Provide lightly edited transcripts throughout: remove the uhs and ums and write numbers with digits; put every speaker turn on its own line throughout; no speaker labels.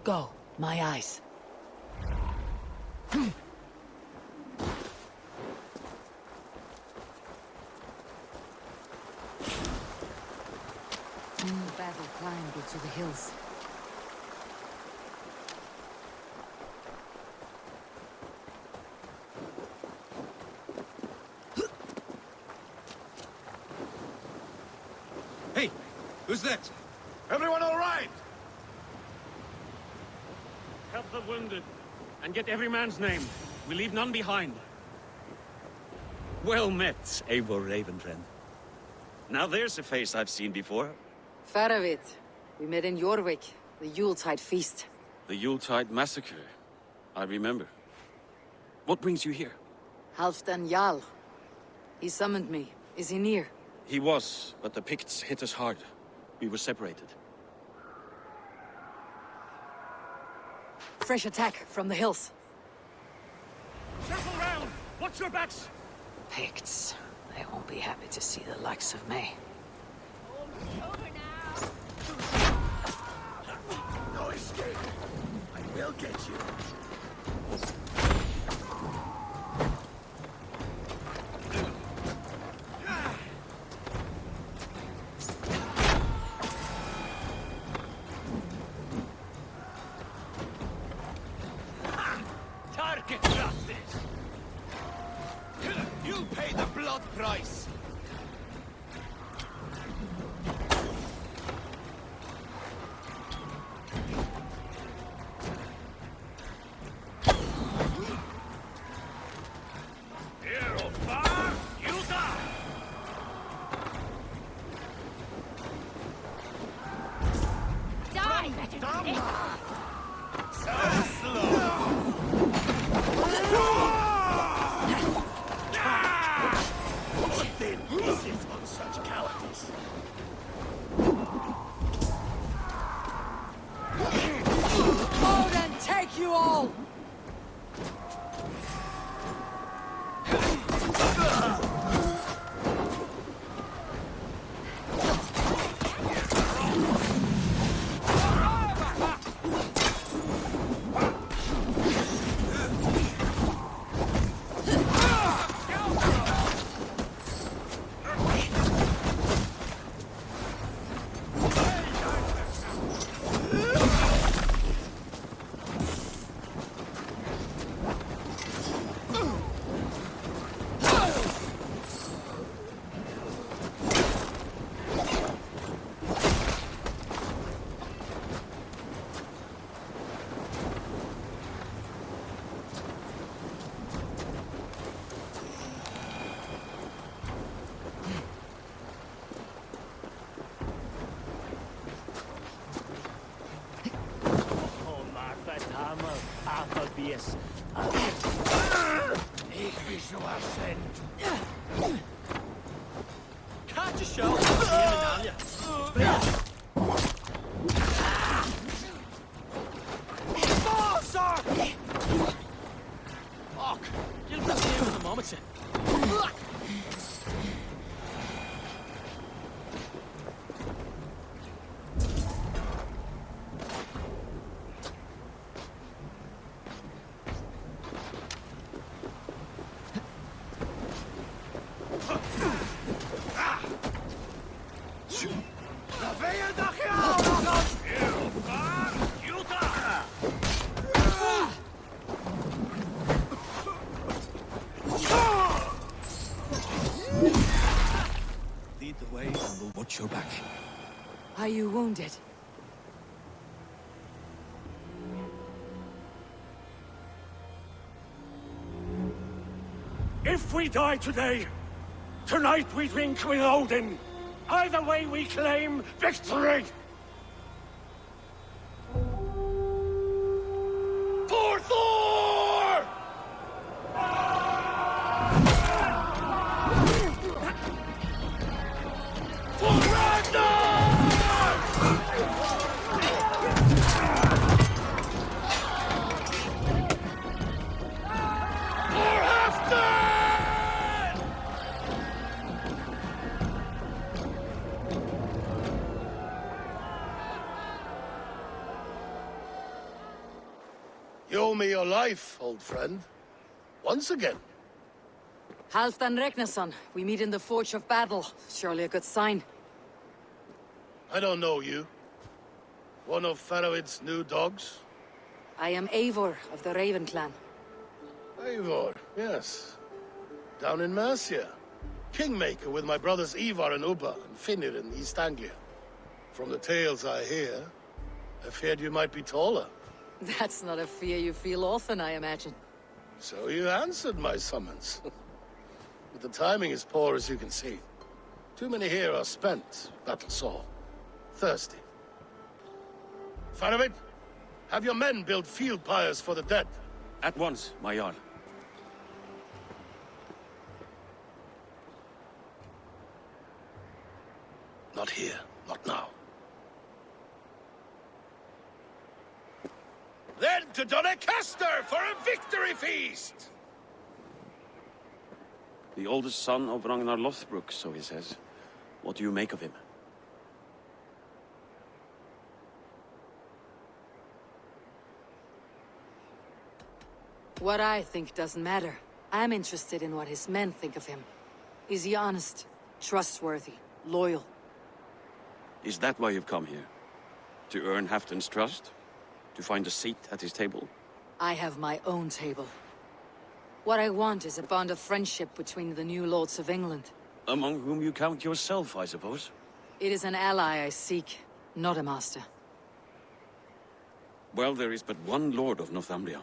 Go, my eyes.
Battle climbed you to the hills.
Hey, who's that?
Everyone all right?
Help the wounded, and get every man's name. We leave none behind.
Well met, Eivor Ravenfriend. Now there's a face I've seen before.
Faravit. We met in Jorvik, the Yuletide feast.
The Yuletide massacre. I remember. What brings you here?
Halfdan Jarl. He summoned me. Is he near?
He was, but the Picts hit us hard. We were separated.
Fresh attack from the hills.
Circle round! Watch your backs!
Picts. They won't be happy to see the likes of me.
No escape. I will get you.
Target justice!
You pay the blood price.
Odin, take you all!
Ich visual send.
Catch a show! Medalje! Fuck! You'll be here in a moment, sir.
Lead the way and we'll watch your back.
Are you wounded?
If we die today, tonight we drink with Odin. Either way we claim victory! For Thor! For Ragnar! For Halfdan!
me your life, old friend. Once again.
Halfdan Ragnarsson, we meet in the Forge of Battle. Surely a good sign.
I don't know you. One of Faroid's new dogs?
I am Eivor of the Raven clan.
Eivor, yes. Down in Mercia. Kingmaker with my brothers Ivar and Ubba and Finnr in East Anglia. From the tales I hear, I feared you might be taller.
That's not a fear you feel often, I imagine.
So you answered my summons. But the timing is poor, as you can see. Too many here are spent, battle-sore. Thirsty. Faroid, have your men build field pyres for the dead.
At once, my Jarl.
Not here, not now. Then to Doncaster for a victory feast!
The oldest son of Ragnar Lothbrok, so he says. What do you make of him?
What I think doesn't matter. I'm interested in what his men think of him. Is he honest, trustworthy, loyal?
Is that why you've come here? To earn Halfdan's trust? To find a seat at his table?
I have my own table. What I want is a bond of friendship between the new lords of England.
Among whom you count yourself, I suppose?
It is an ally I seek, not a master.
Well, there is but one lord of Northumbria.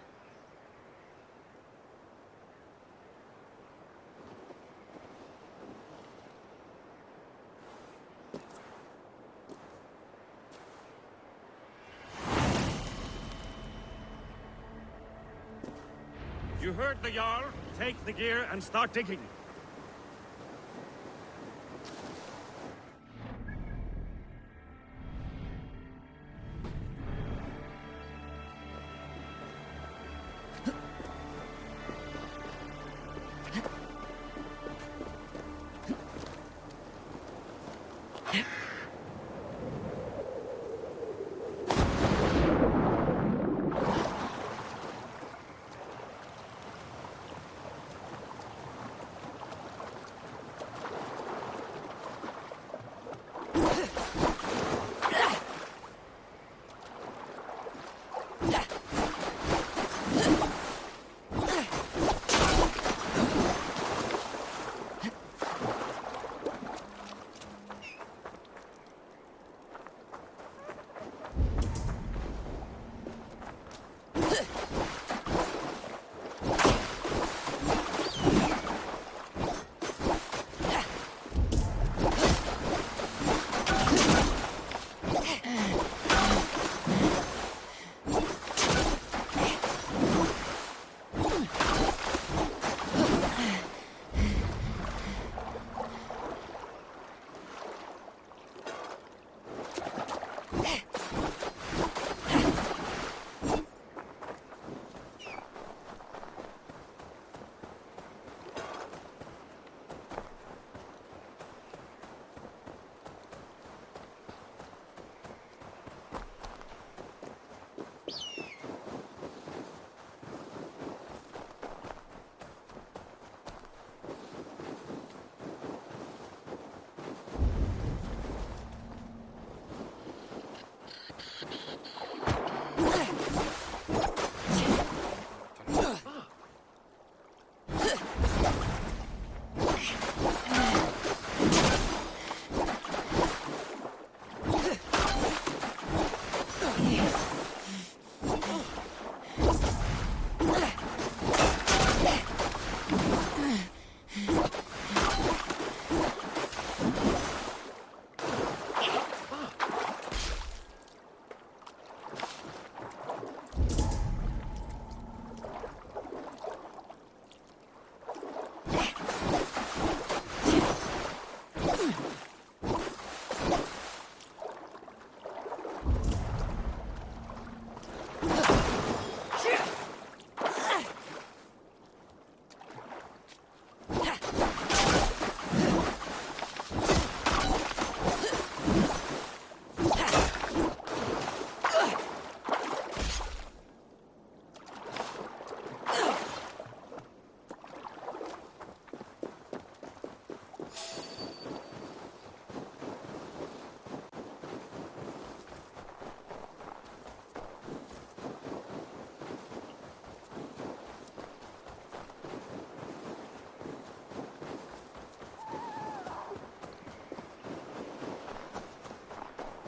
You heard the Jarl. Take the gear and start digging.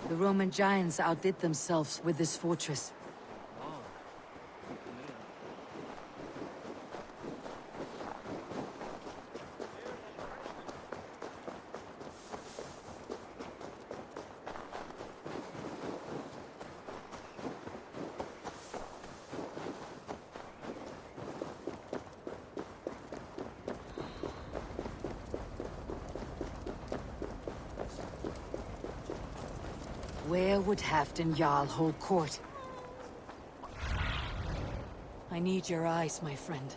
The Roman giants outdid themselves with this fortress. Where would Halfdan Jarl hold court? I need your eyes, my friend.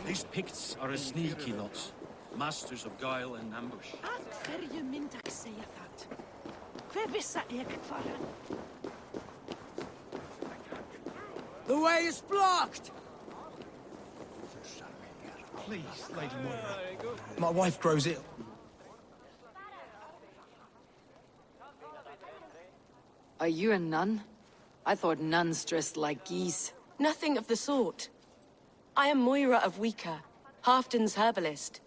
These Picts are a sneaky lot. Masters of guile and ambush.
Hverju mynd ek segja það? Hver vissa ek hvar?
The way is blocked!
Please, Lady Moira. My wife grows ill.
Are you a nun? I thought nuns dressed like geese.
Nothing of the sort. I am Moira of Wika, Halfdan's herbalist.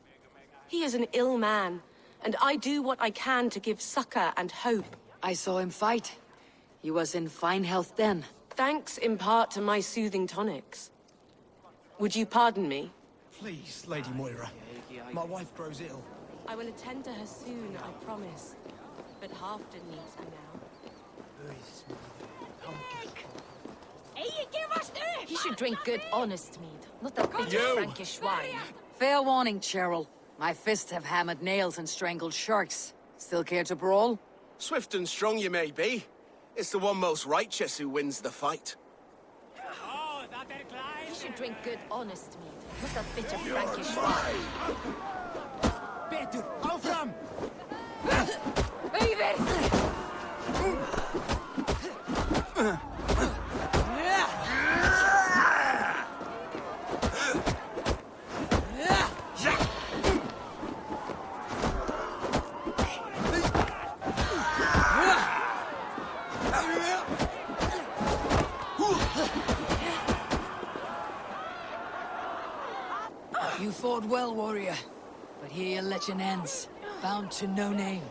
He is an ill man, and I do what I can to give succor and hope.
I saw him fight. He was in fine health then.
Thanks in part to my soothing tonics. Would you pardon me?
Please, Lady Moira. My wife grows ill.
I will attend to her soon, I promise. But Halfdan needs her now.
He should drink good, honest mead, not that bitter Frankish wine.
Fair warning, Cheryl. My fists have hammered nails and strangled sharks. Still care to brawl?
Swift and strong you may be. It's the one most righteous who wins the fight.
He should drink good, honest mead, not that bitter Frankish wine.
Betur, áfram!
You fought well, warrior. But here your legend ends, bound to no name.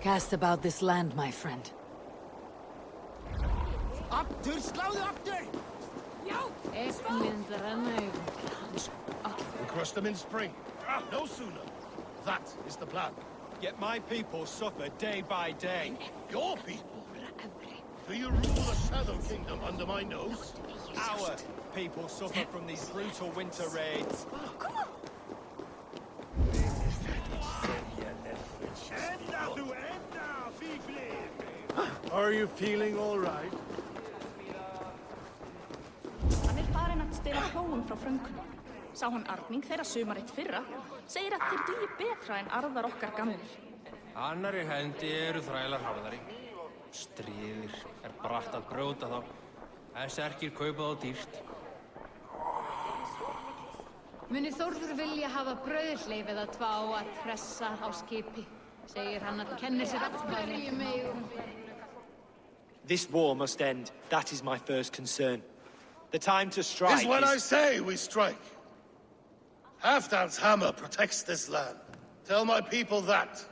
Cast about this land, my friend.
Aftur, sláðu aftur!
We crush them in spring. No sooner. That is the plan.
Yet my people suffer day by day.
Your people? Do you rule the Shadow Kingdom under my nose?
Our people suffer from these brutal winter raids.
Are you feeling all right?
Hann farinn að stela prófum frá frönkunum. Sá hann arning þeirra sumaritt fyrra. Segir að þeir dugi betra en arðar okkar gamlir.
Annarri hendi eru þrælar harðari. Stríðir bratt að brjóta þá. En sterkir kaupa þá dýrt.
Muni Þórður vilja hafa brauðhleif eða tvá að pressa á skipi. Segir hann að kennir sér hverju megum.
This war must end. That is my first concern. The time to strike
is when I say we strike. Halfdan's hammer protects this land. Tell my people that,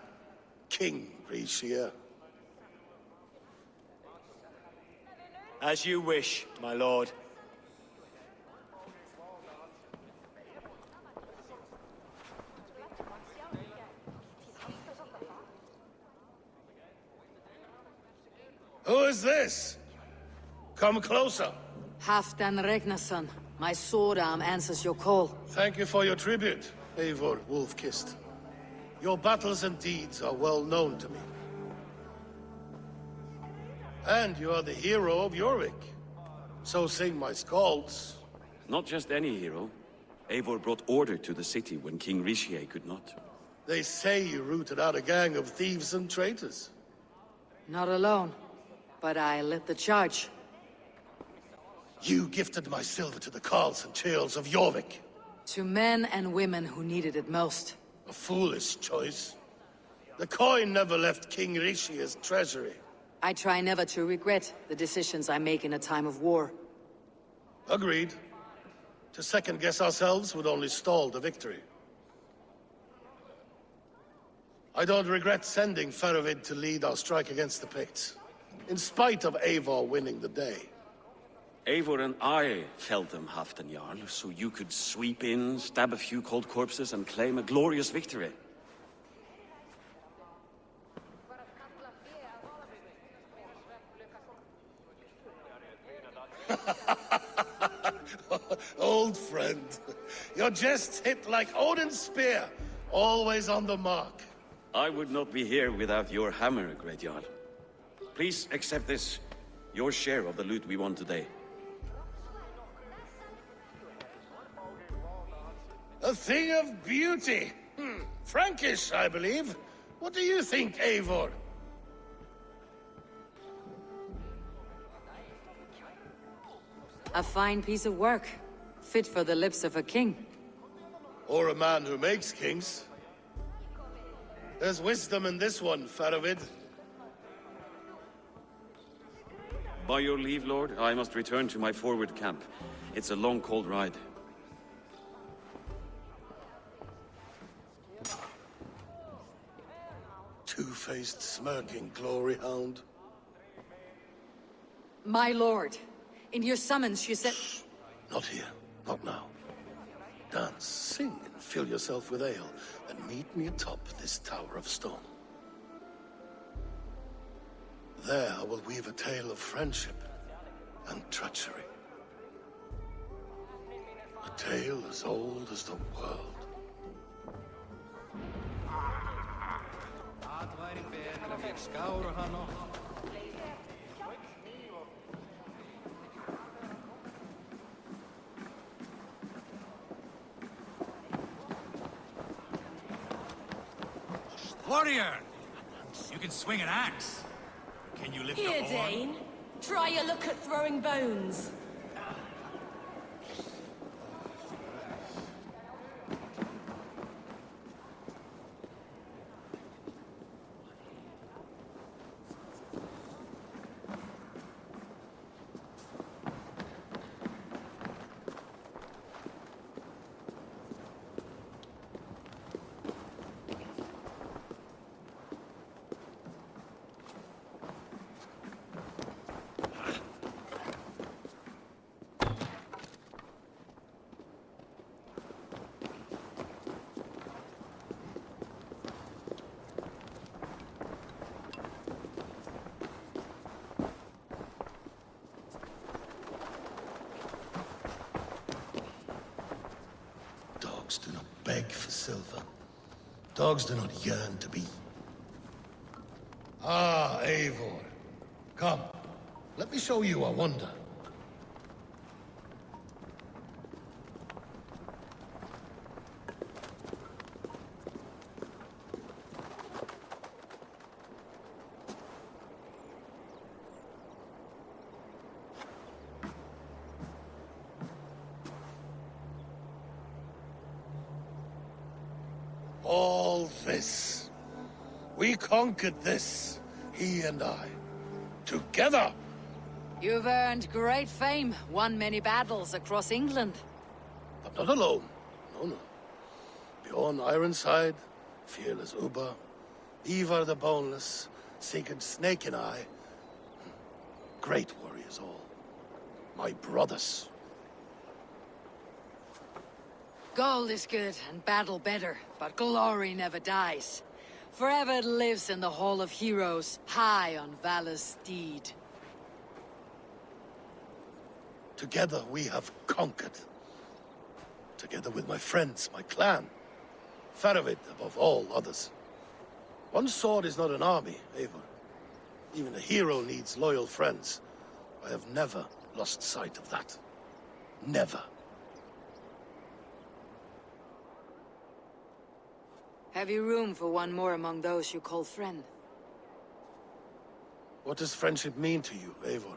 King Rishia.
As you wish, my lord.
Who is this? Come closer.
Halfdan Regnason. My sword arm answers your call.
Thank you for your tribute, Eivor Wolf-Kissed. Your battles and deeds are well known to me. And you are the hero of Jorvik. So sing my skalds.
Not just any hero. Eivor brought order to the city when King Rishi could not.
They say you rooted out a gang of thieves and traitors.
Not alone, but I led the charge.
You gifted my silver to the carls and churls of Jorvik.
To men and women who needed it most.
A foolish choice. The coin never left King Rishi's treasury.
I try never to regret the decisions I make in a time of war.
Agreed. To second-guess ourselves would only stall the victory. I don't regret sending Faravid to lead our strike against the Picts, in spite of Eivor winning the day.
Eivor and I felled them, Halfdan Jarl, so you could sweep in, stab a few cold corpses, and claim a glorious victory.
Old friend, your jests hit like Odin's spear, always on the mark.
I would not be here without your hammer, Great Jarl. Please accept this, your share of the loot we won today.
A thing of beauty. Frankish, I believe. What do you think, Eivor?
A fine piece of work, fit for the lips of a king.
Or a man who makes kings. There's wisdom in this one, Faravid.
By your leave, Lord, I must return to my forward camp. It's a long, cold ride.
Two-faced, smirking glory hound.
My lord, in your summons you said...
Shh. Not here. Not now. Dance, sing, and fill yourself with ale, and meet me atop this tower of stone. There I will weave a tale of friendship and treachery. A tale as old as the world.
Warrior! You can swing an axe. Can you lift
Here,
a horn?
Dane. Try your luck at throwing bones.
Dogs do not beg for silver. Dogs do not yearn to be. Ah, Eivor. Come, let me show you a wonder. All this. We conquered this, he and I. Together!
You've earned great fame, won many battles across England.
But not alone. No. Bjorn Ironside, fearless Uber, Ivar the Boneless, Sigurd Snake and I. Great warriors all. My brothers.
Gold is good and battle better, but glory never dies. Forever it lives in the Hall of Heroes, high on valor's steed.
Together we have conquered. Together with my friends, my clan. Faravid above all others. One sword is not an army, Eivor. Even a hero needs loyal friends. I have never lost sight of that. Never.
Have you room for one more among those you call friend?
What does friendship mean to you, Eivor?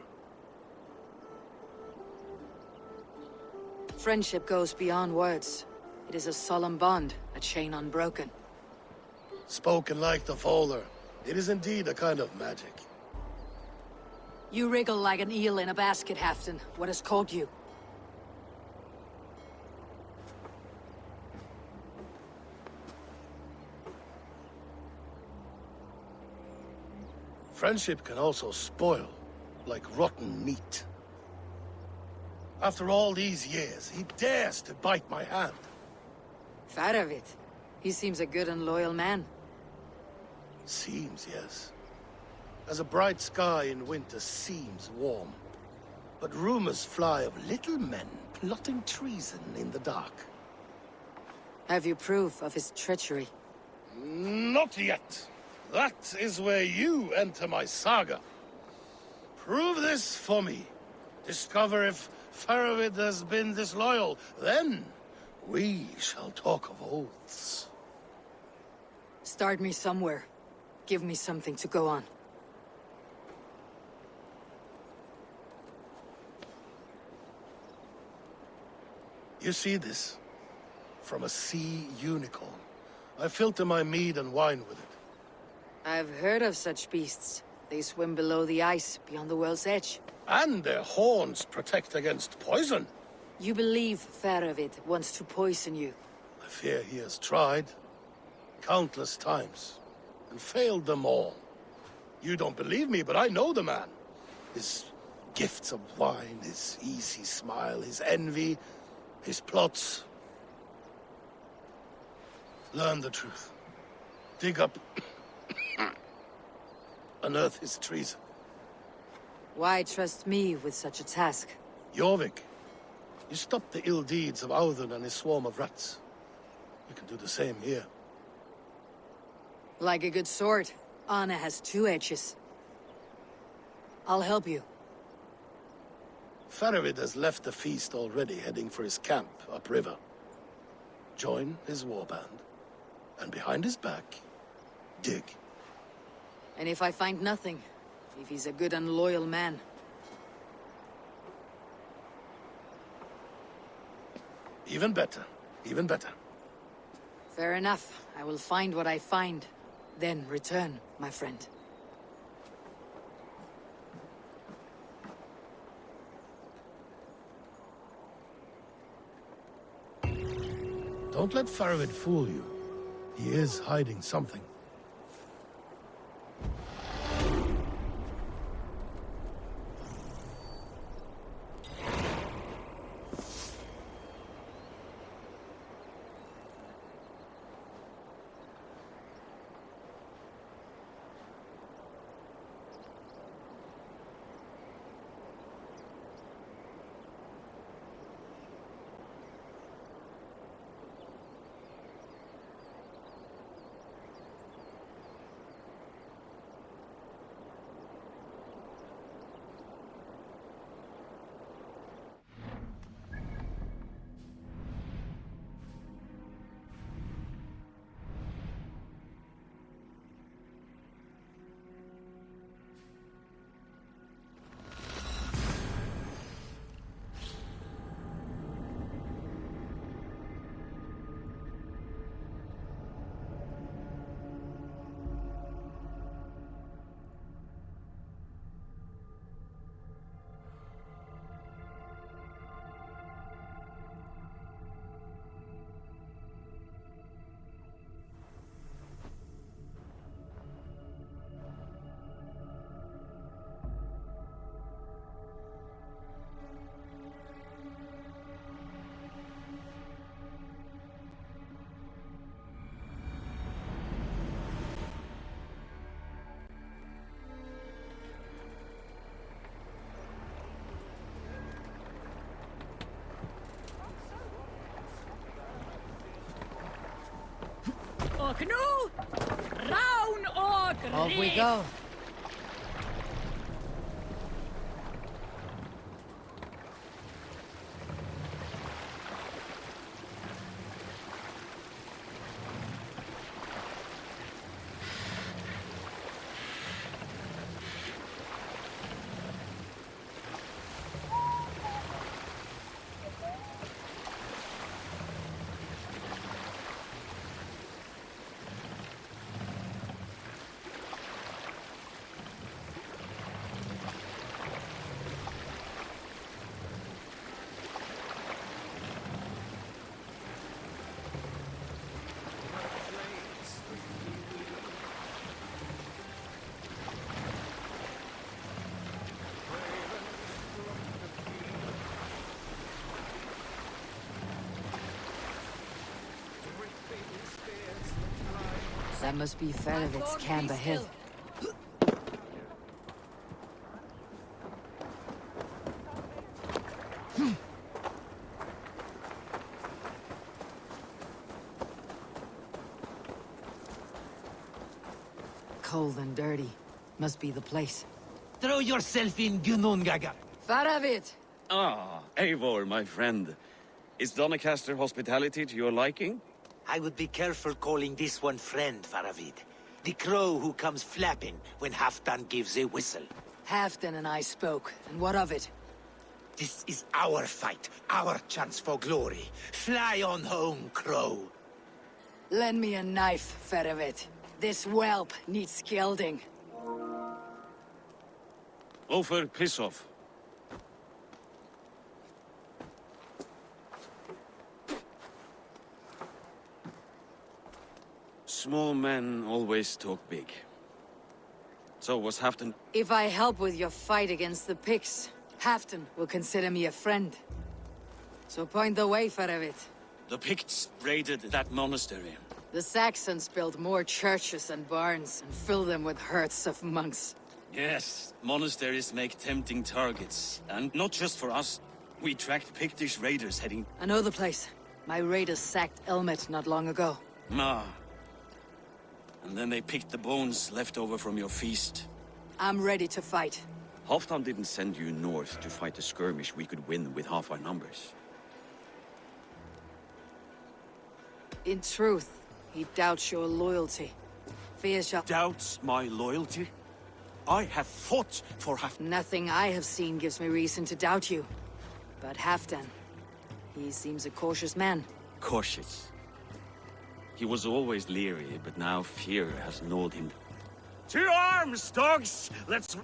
Friendship goes beyond words. It is a solemn bond, a chain unbroken.
Spoken like the Fowler, it is indeed a kind of magic.
You wriggle like an eel in a basket, Halfdan. What has caught you?
Friendship can also spoil, like rotten meat. After all these years, he dares to bite my hand.
Faravid. He seems a good and loyal man.
Seems, yes. As a bright sky in winter seems warm. But rumors fly of little men plotting treason in the dark.
Have you proof of his treachery?
Not yet. That is where you enter my saga. Prove this for me. Discover if Faravid has been disloyal. Then we shall talk of oaths.
Start me somewhere. Give me something to go on.
You see this? From a sea unicorn. I filter my mead and wine with it.
I've heard of such beasts. They swim below the ice, beyond the world's edge.
And their horns protect against poison.
You believe Faravid wants to poison you?
I fear he has tried. Countless times. And failed them all. You don't believe me, but I know the man. His gifts of wine, his easy smile, his envy, his plots. Learn the truth. Dig up... unearth his treason.
Why trust me with such a task?
Jorvik, you stopped the ill deeds of Audun and his swarm of rats. You can do the same here.
Like a good sword, Anna has two edges. I'll help you.
Faravid has left the feast already, heading for his camp upriver. Join his warband, and behind his back, dig.
And if I find nothing, if he's a good and loyal man?
Even better, even better.
Fair enough. I will find what I find. Then return, my friend.
Don't let Faravid fool you. He is hiding something.
Og nú, rán og
Off we go. That must be Ferovit's Camber Hill. Cold and dirty. Must be the place.
Throw yourself in, Gunungaga.
Faravit!
Ah, Eivor, my friend. Is Doncaster hospitality to your liking?
I would be careful calling this one friend, Faravid. The crow who comes flapping when Halfdan gives a whistle.
Halfdan and I spoke, and what of it?
This is our fight, our chance for glory. Fly on home, crow.
Lend me a knife, Ferovit. This whelp needs scalding.
Over, piss off. Small men always talk big. So was Halfdan...
If I help with your fight against the Picts, Halfdan will consider me a friend. So point the way, Ferovit.
The Picts raided that monastery.
The Saxons built more churches and barns, and filled them with herds of monks.
Yes, monasteries make tempting targets. And not just for us. We tracked Pictish raiders heading...
I know the place. My raiders sacked Elmet not long ago.
Ah. And then they picked the bones left over from your feast.
I'm ready to fight.
Halfdan didn't send you north to fight a skirmish we could win with half our numbers.
In truth, he doubts your loyalty. Fears your...
Doubts my loyalty? I have fought for Halfdan.
Nothing I have seen gives me reason to doubt you. But Halfdan, he seems a cautious man.
Cautious. He was always leery, but now fear has gnawed him.
To arms, dogs! Let's...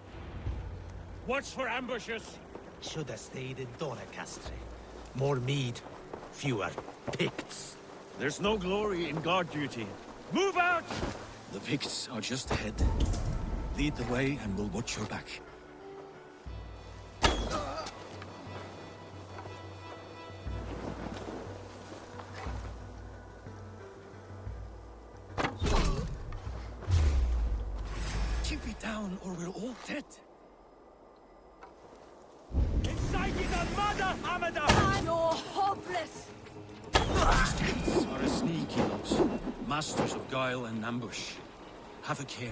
watch for ambushes.
Should have stayed in Doncaster. More mead, fewer Picts.
There's no glory in guard duty. Move out!
The Picts are just ahead. Lead the way and we'll watch your back.
Keep it down or we're all dead. Inside the mother, Hamada!
You're hopeless!
These Picts are a sneaky lot. Masters of guile and ambush. Have a care.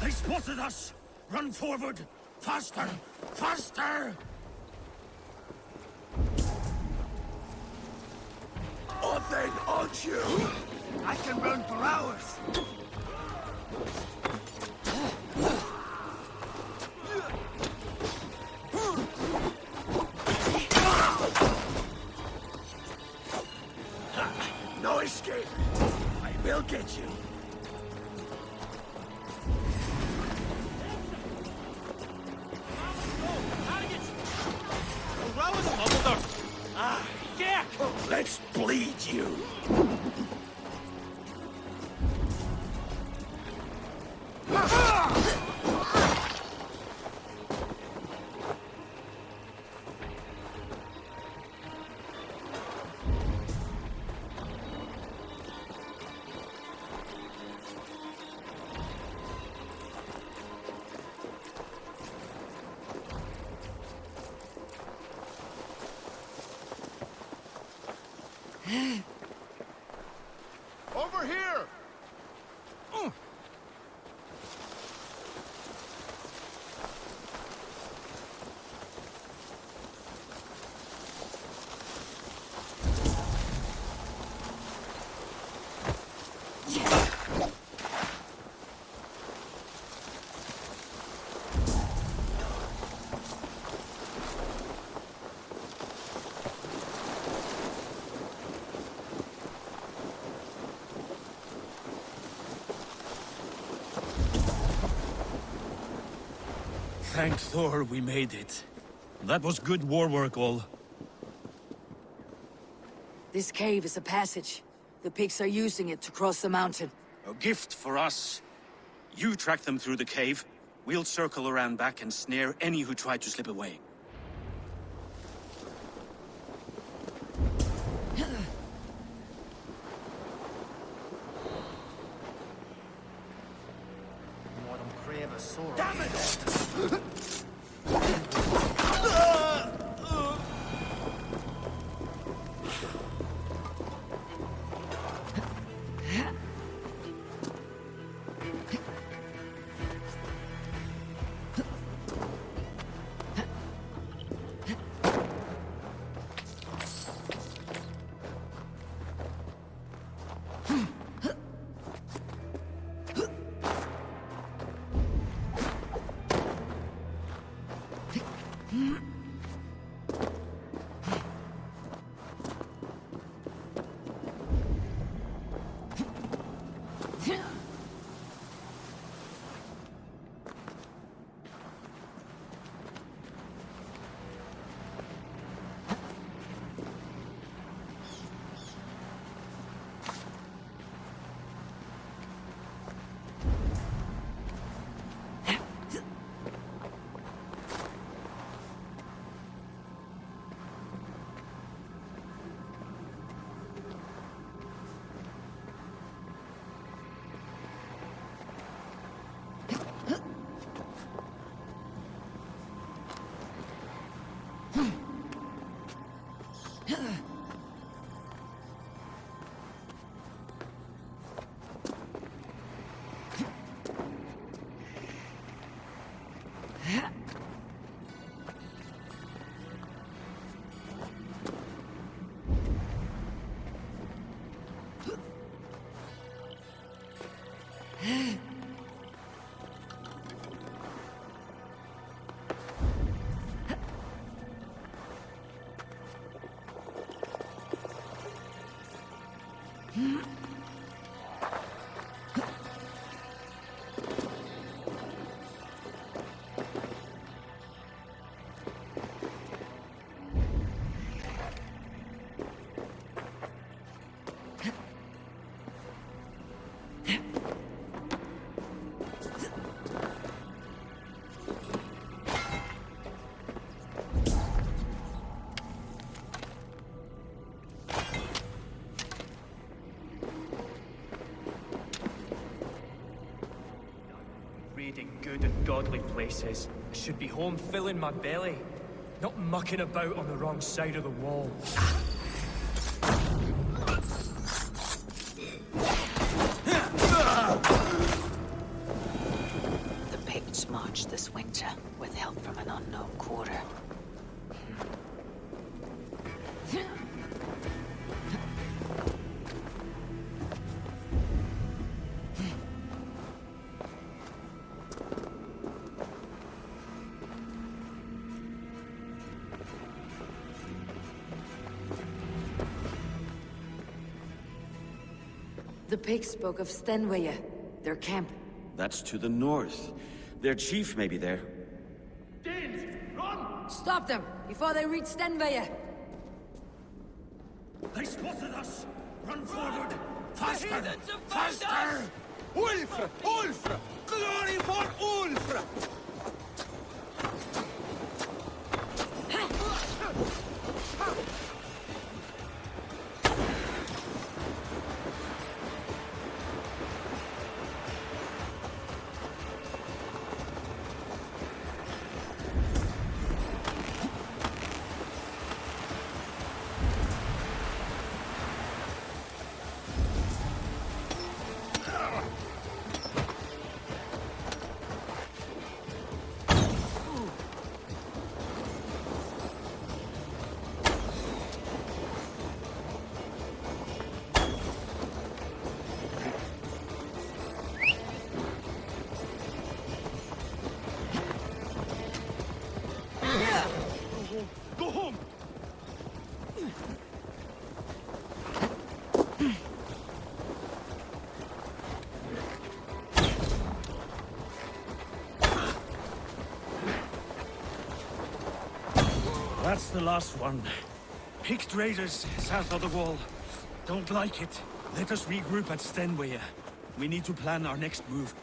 They spotted us! Run forward! Faster! Faster!
Open on you! I can run for hours! No escape! I will get you! Let's bleed you!
Over here!
Thank Thor we made it. That was good war work, all.
This cave is a passage. The pigs are using it to cross the mountain.
A gift for us. You track them through the cave. We'll circle around back and snare any who try to slip away.
Damn it!
Raiding good and godly places. I should be home filling my belly, not mucking about on the wrong side of the wall.
The Picts marched this winter with help from an unknown quarter. The pigs spoke of Stenweye, their camp.
That's to the north. Their chief may be there.
Danes, run!
Stop them, before they reach Stenweye!
They spotted us! Run forward! Faster! Faster!
Ulfr! Ulfr! Glory for Ulfr!
That's the last one. Picked raiders south of the wall. Don't like it. Let us regroup at Stenway. We need to plan our next move.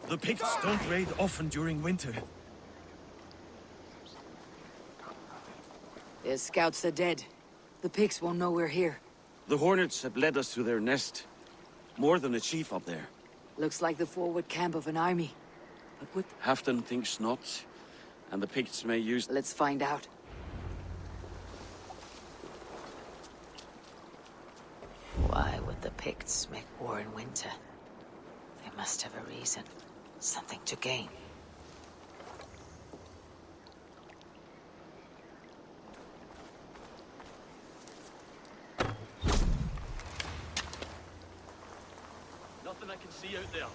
The Picts don't raid often during winter.
Their scouts are dead. The Picts won't know we're here.
The Hornets have led us to their nest. More than a chief up there.
Looks like the forward camp of an army. But what?
Halfdan thinks not, and the Picts may use...
Let's find out.
Why would the Picts make war in winter? They must have a reason. Something to gain.
Nothing I can see out there.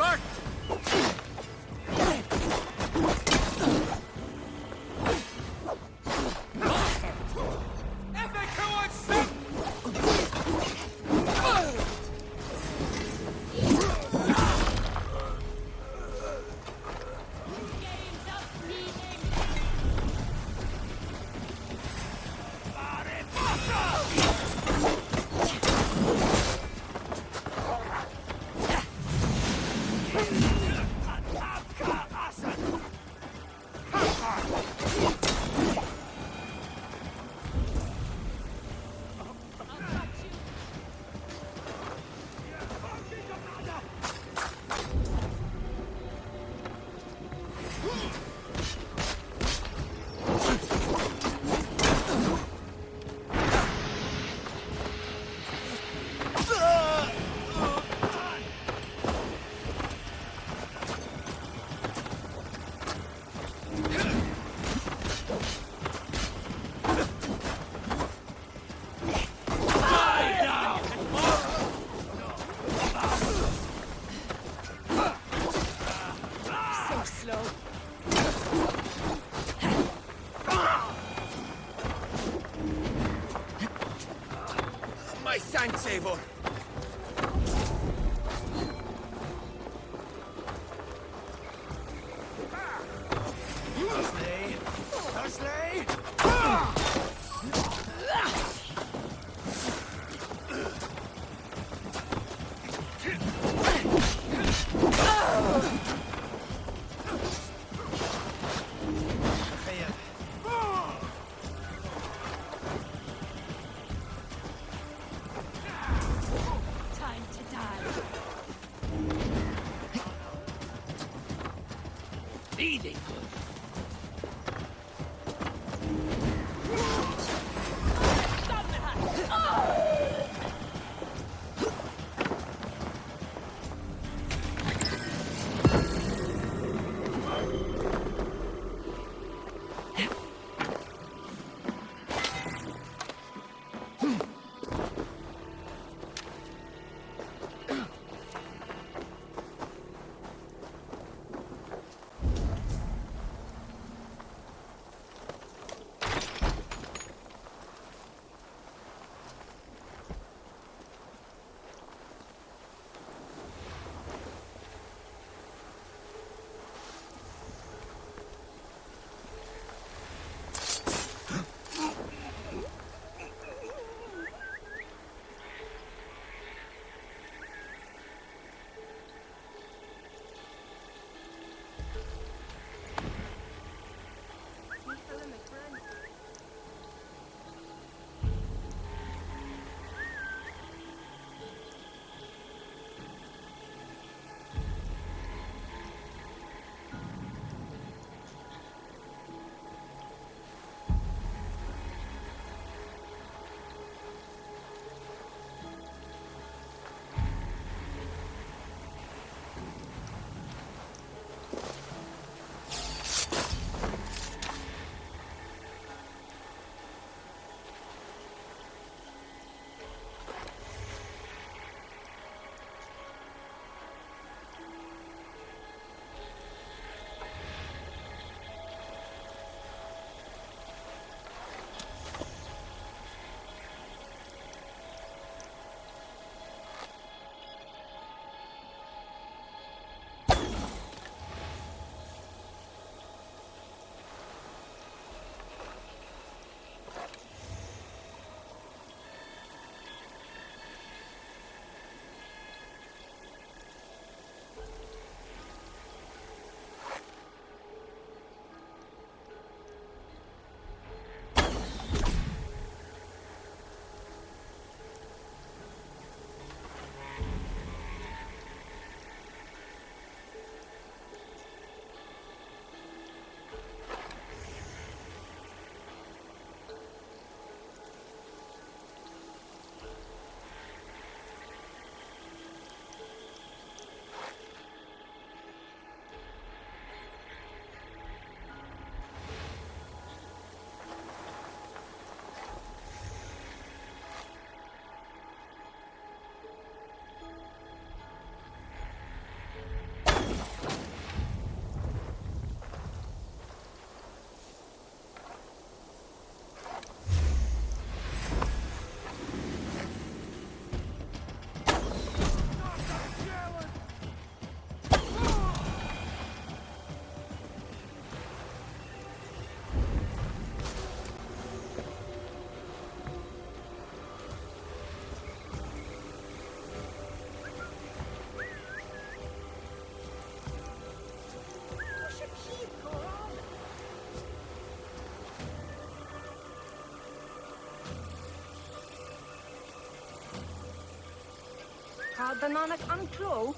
start!
My thanks, Eivor.
Dursley! Dursley!
Time to die.
Eating.
the Nanak unclo.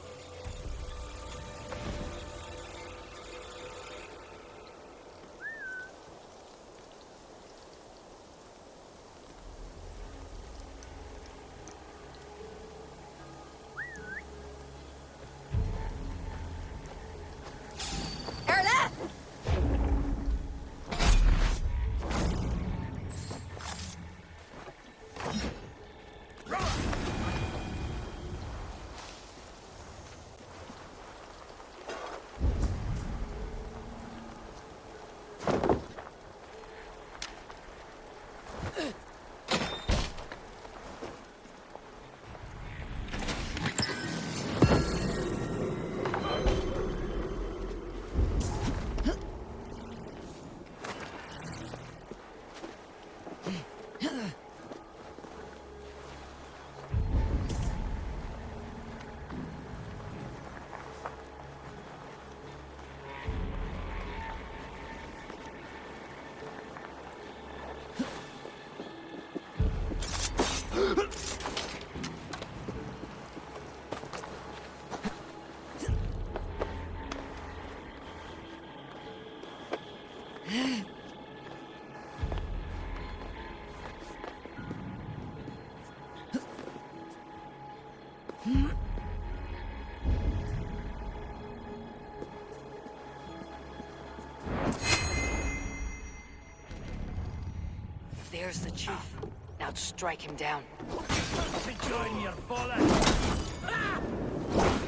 There's the chief. Now to strike him down.
To join your bollocks! Ah!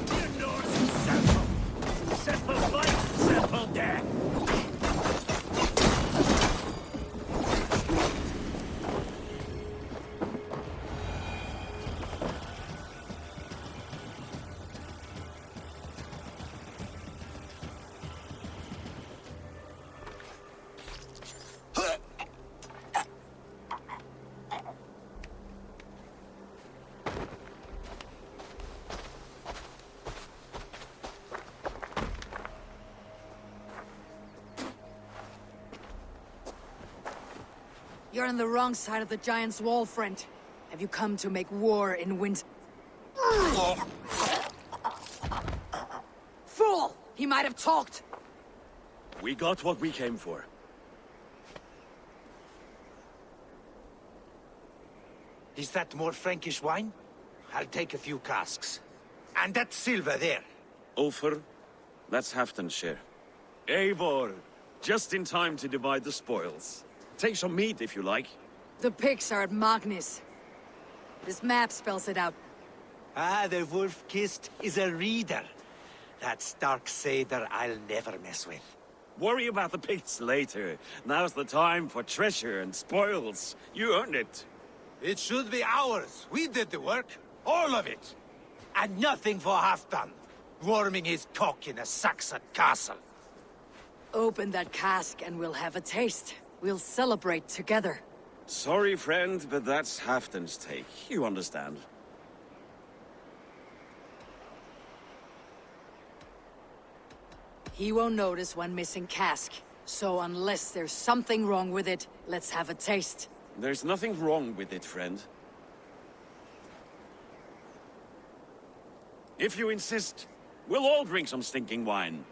You Norse simple! Simple fight, simple death!
You're on the wrong side of the Giant's wall, friend. Have you come to make war in winter? Fool! He might have talked!
We got what we came for.
Is that more Frankish wine? I'll take a few casks. And that silver there.
Ulfr, that's Halfdan's share. Eivor, just in time to divide the spoils. Take some meat if you like.
The pigs are at Magnus. This map spells it out.
Ah, the wolf-kissed is a reader. That stark satyr I'll never mess with.
Worry about the pigs later. Now's the time for treasure and spoils. You earned it.
It should be ours. We did the work. All of it. And nothing for Halfdan, warming his cock in a Saxon castle.
Open that cask and we'll have a taste. We'll celebrate together.
Sorry, friend, but that's Halfdan's take. You understand.
He won't notice one missing cask. So unless there's something wrong with it, let's have a taste.
There's nothing wrong with it, friend. If you insist, we'll all drink some stinking wine.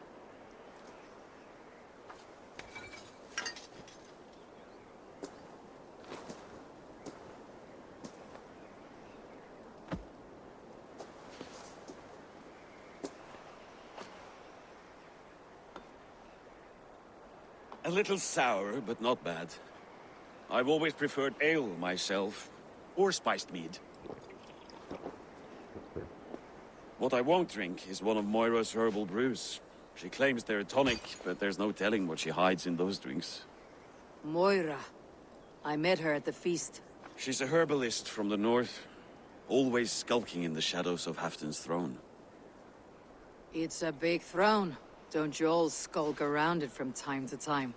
A little sour, but not bad. I've always preferred ale myself, or spiced mead. What I won't drink is one of Moira's herbal brews. She claims they're a tonic, but there's no telling what she hides in those drinks.
Moira. I met her at the feast.
She's a herbalist from the north, always skulking in the shadows of Halfdan's throne.
It's a big throne. Don't you all skulk around it from time to time?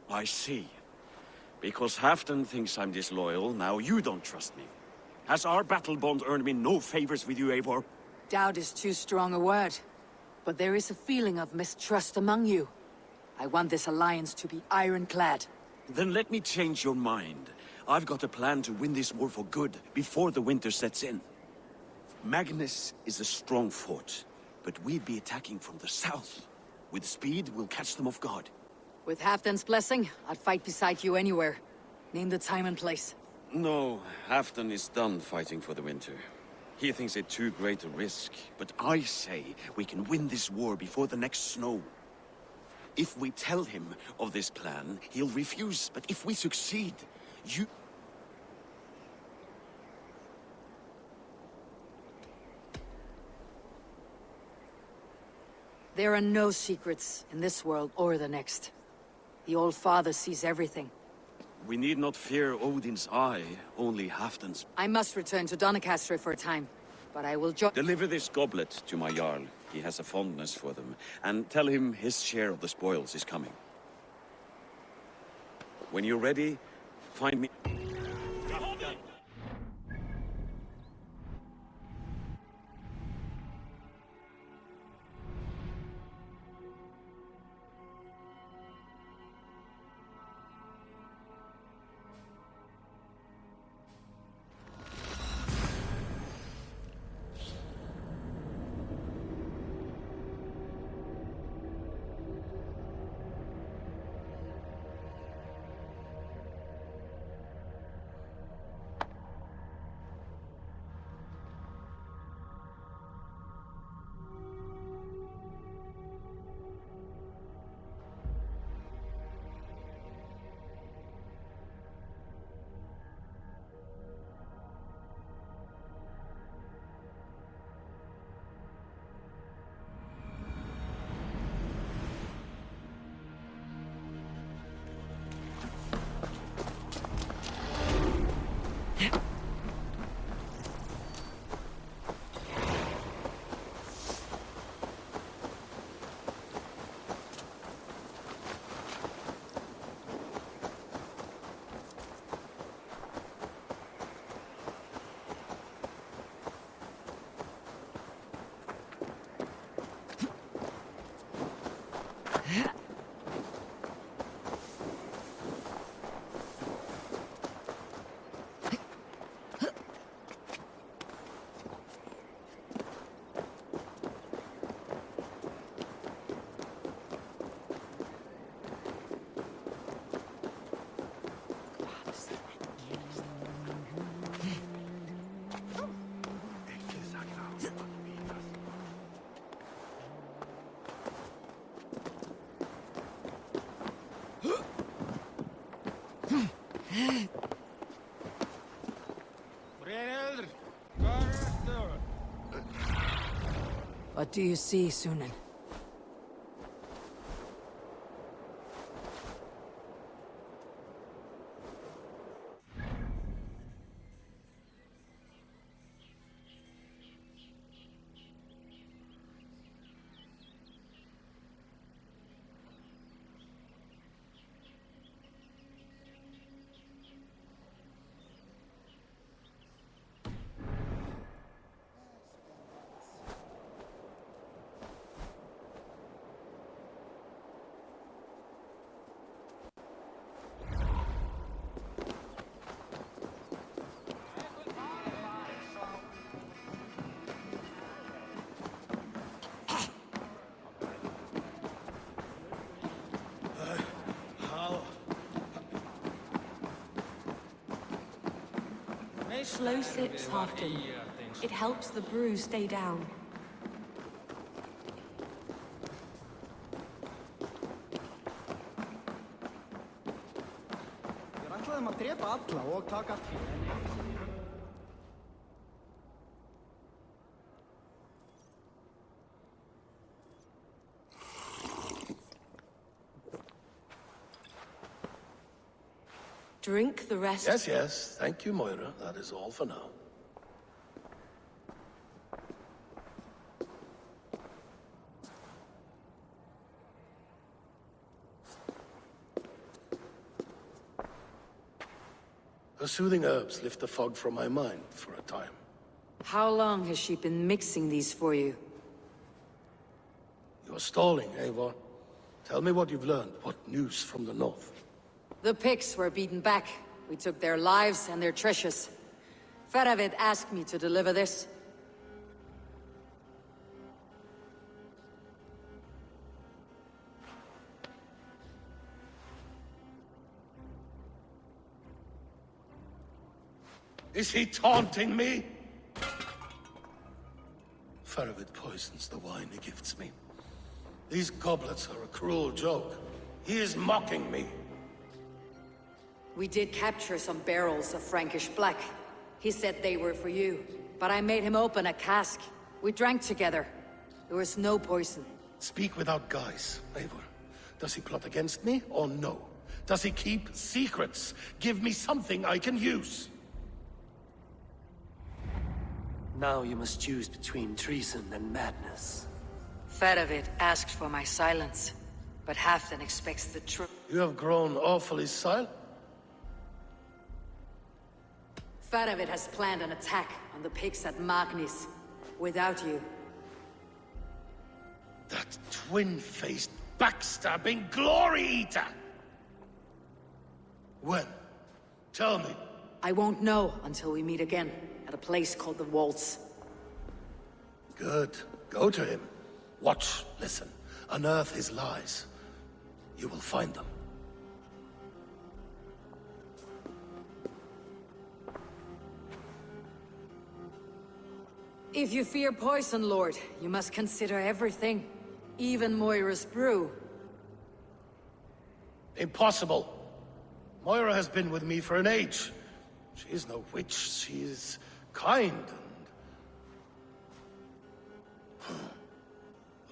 I see. Because Halfdan thinks I'm disloyal, now you don't trust me. Has our battle bond earned me no favors with you, Eivor?
Doubt is too strong a word. But there is a feeling of mistrust among you. I want this alliance to be ironclad.
Then let me change your mind. I've got a plan to win this war for good, before the winter sets in. Magnus is a strong fort, but we'd be attacking from the south. With speed, we'll catch them off guard.
With Halfdan's blessing, I'd fight beside you anywhere. Name the time and place.
No, Halfdan is done fighting for the winter. He thinks it too great a risk, but I say we can win this war before the next snow. If we tell him of this plan, he'll refuse, but if we succeed, you...
There are no secrets in this world or the next. The Old Father sees everything.
We need not fear Odin's eye, only Halfdan's.
I must return to Doncaster for a time, but I will join...
Deliver this goblet to my Jarl. He has a fondness for them. And tell him his share of the spoils is coming. When you're ready, find me...
What do you see, Sunan?
Slow sips, Halfdan. It helps the brew stay down.
Ég ætlaði að drepa alla og taka allt fyrir.
Drink the rest.
Yes, yes. Thank you, Moira. That is all for now. Her soothing herbs lift the fog from my mind for a time.
How long has she been mixing these for you?
You're stalling, Eivor. Tell me what you've learned. What news from the north?
The Picts were beaten back. We took their lives and their treasures. Faravid asked me to deliver this.
Is he taunting me? Faravid poisons the wine he gifts me. These goblets are a cruel joke. He is mocking me.
We did capture some barrels of Frankish black. He said they were for you, but I made him open a cask. We drank together. There was no poison.
Speak without guise, Eivor. Does he plot against me, or no? Does he keep secrets? Give me something I can use.
Now you must choose between treason and madness.
Faravid asked for my silence, but Halfdan expects the truth.
You have grown awfully silent.
Faravid has planned an attack on the pigs at Magnis. Without you.
That twin-faced, backstabbing glory eater! When? Tell me.
I won't know until we meet again, at a place called the Waltz.
Good. Go to him. Watch, listen. Unearth his lies. You will find them.
If you fear poison, Lord, you must consider everything. Even Moira's brew.
Impossible. Moira has been with me for an age. She is no witch. She is kind and...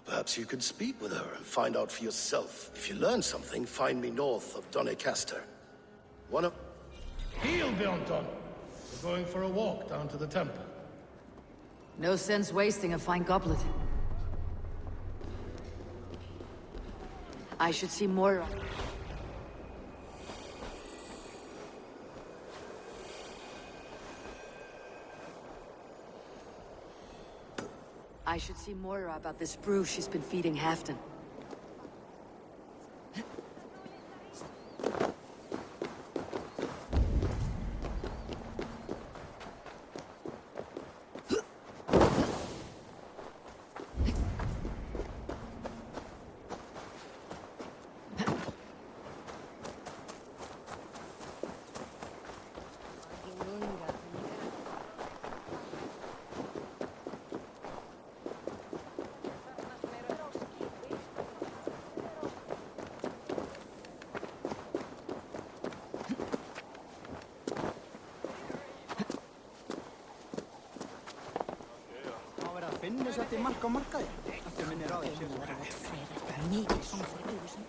Perhaps you could speak with her and find out for yourself. If you learn something, find me north of Doncaster. One of... Heal, Bjornton! We're going for a walk down to the temple.
No sense wasting a fine goblet. I should see Moira. I should see Moira about this brew she's been feeding Halfdan.
Finnur svolítið mark á markaði. Þetta minnir á því.
Mikið svona fyrir auðvitað.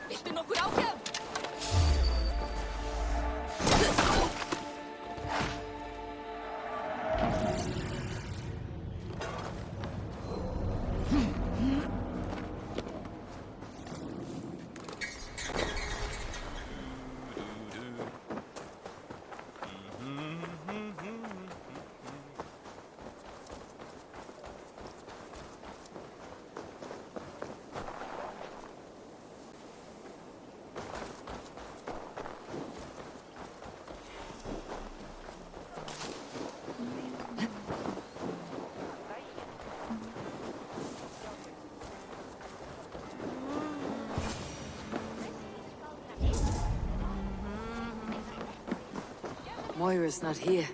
Viltu nokkur ágjöf?
Moira's not here.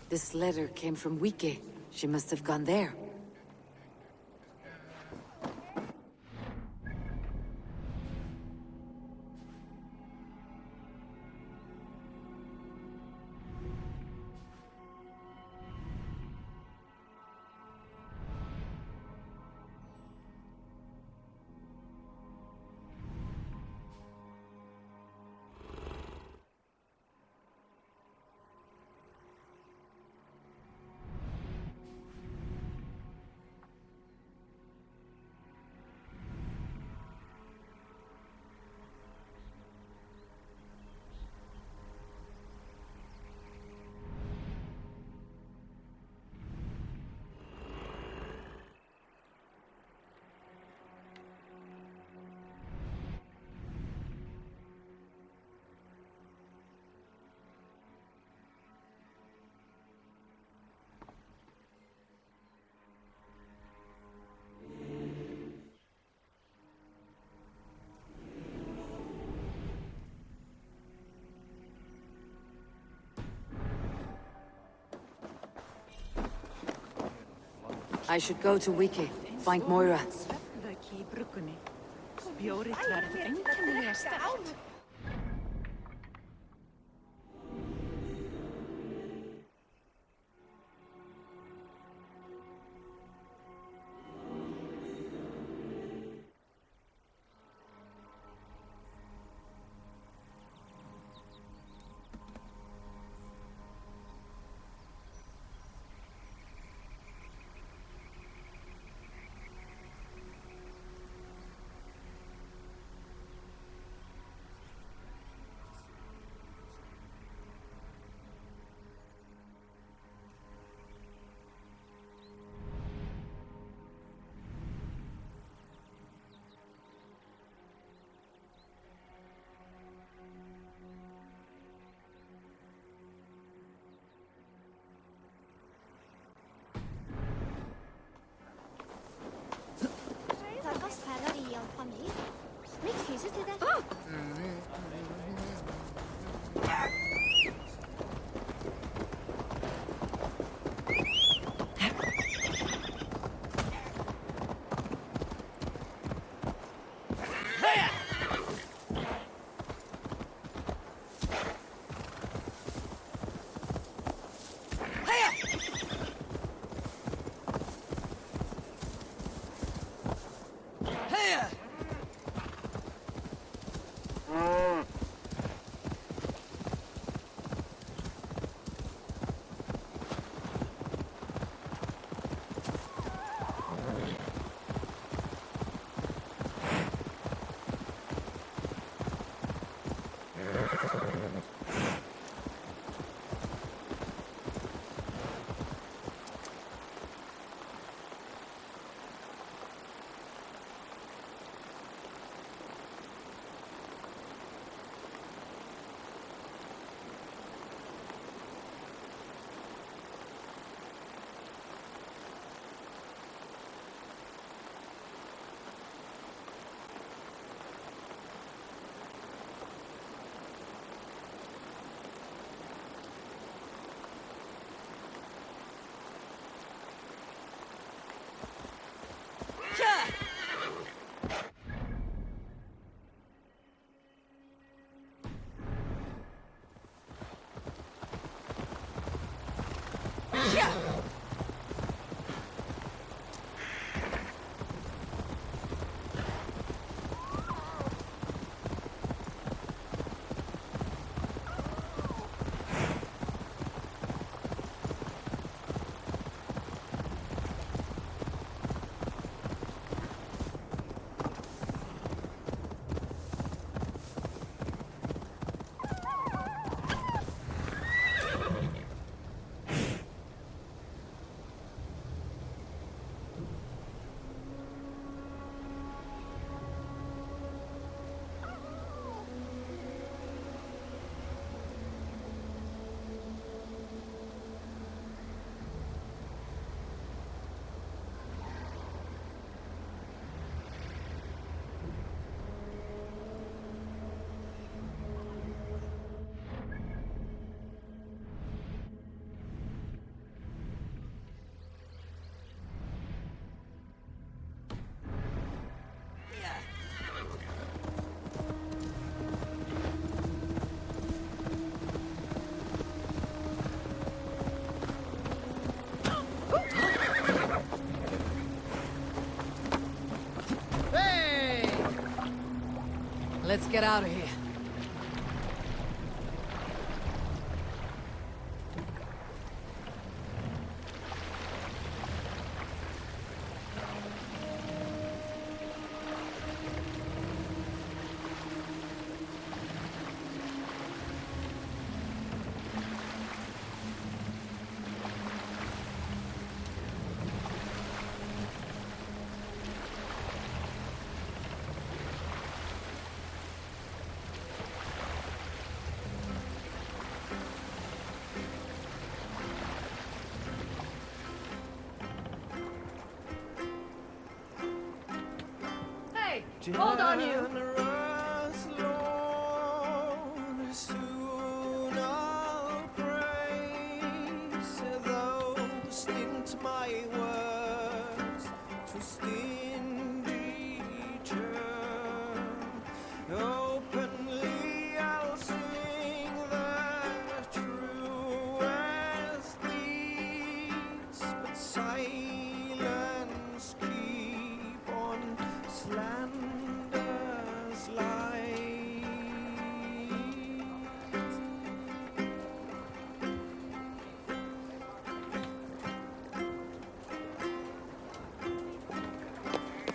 This letter came from Wike. She must have gone there. I should go to Wiki, find Moira.
Svefnvaki í bruggunni. Bjórið verður einkennilega sterkt.
Let's get out of here.
Hold on, you!
My word. Openly I'll sing the truest deeds, but silence keep on slander's lies.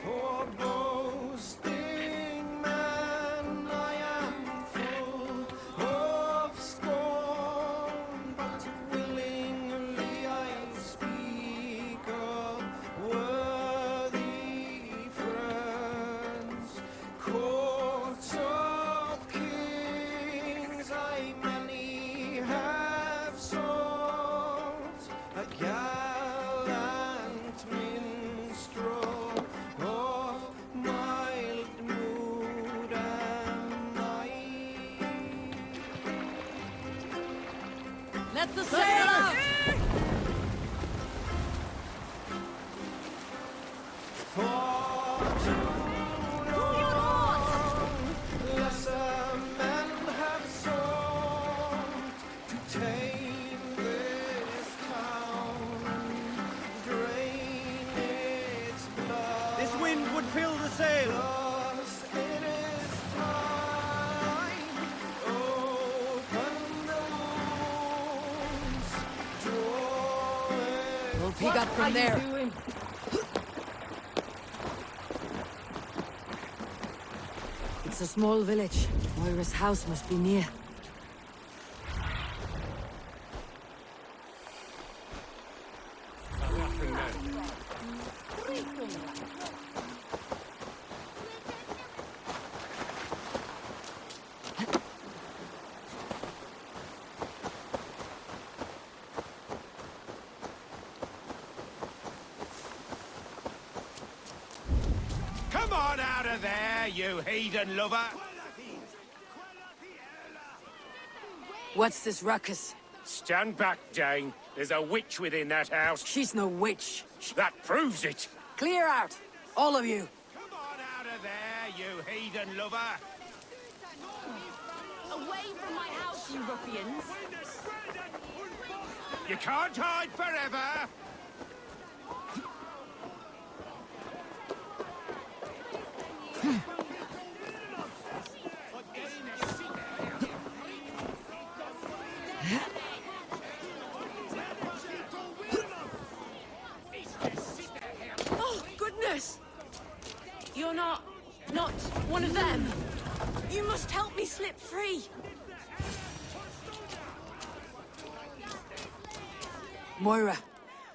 For boasting man I am full of scorn, but willingly I'll speak of worthy friends. Courts of kings I many have sought, a gallant minstrel of mild mood am I.
Let the sail out!
For too long, lesser men have sought to tame this town and drain its blood.
This wind would fill the sail.
Thus it is time. Open the wounds, draw it.
We'll pick up from there. It's a small village. Moira's house must be near.
Come on out of there, you heathen lover!
What's this ruckus?
Stand back, Dane. There's a witch within that house.
She's no witch.
That proves it.
Clear out! All of you!
Come on out of there, you heathen lover!
Away from my house, you ruffians!
You can't hide forever!
Oh, goodness! You're not one of them. You must help me slip free.
Moira,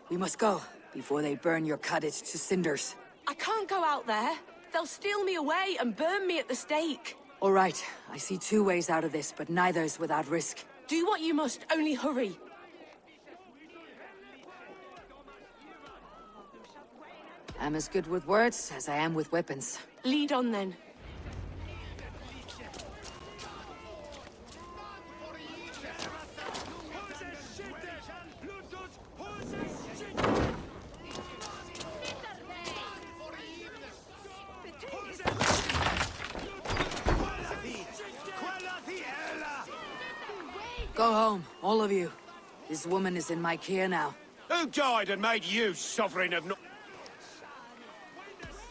we must go before they burn your cottage to cinders.
I can't go out there. They'll steal me away and burn me at the stake.
All right, I see two ways out of this, but neither is without risk.
Do what you must, only hurry.
I'm as good with words as I am with weapons.
Lead on then.
Go home, all of you. This woman is in my care now.
Who died and made you sovereign of no—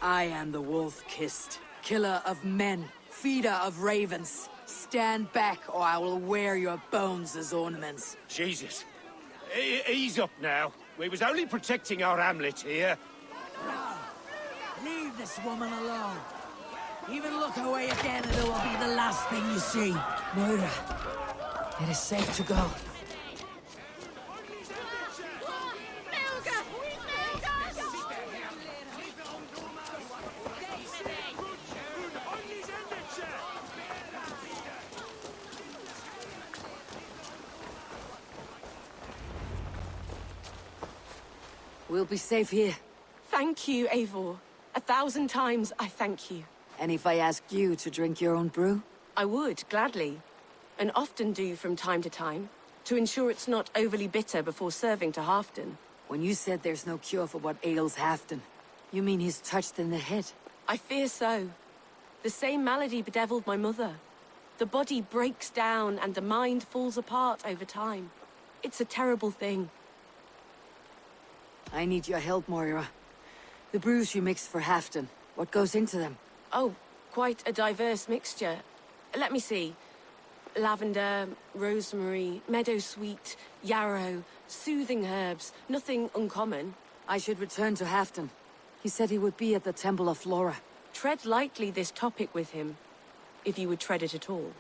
I am the wolf-kissed, killer of men, feeder of ravens. Stand back, or I will wear your bones as ornaments.
Jesus. Ease up now. We was only protecting our hamlet here.
Leave this woman alone. Even look away again and it will be the last thing you see.
Moira, it is safe to go. We'll be safe here.
Thank you, Eivor. 1,000 times I thank you.
And if I asked you to drink your own brew?
I would, gladly. And often do from time to time, to ensure it's not overly bitter before serving to Halfdan.
When you said there's no cure for what ails Halfdan, You mean he's touched in the head?
I fear so. The same malady bedeviled my mother. The body breaks down and the mind falls apart over time. It's a terrible thing.
I need your help, Moira. The brews you mixed for Halfdan, what goes into them?
Oh, quite a diverse mixture. Let me see. Lavender, rosemary, meadowsweet, yarrow, soothing herbs, nothing uncommon.
I should return to Halfdan. He said he would be at the Temple of Flora.
Tread lightly this topic with him, if you would tread it at all.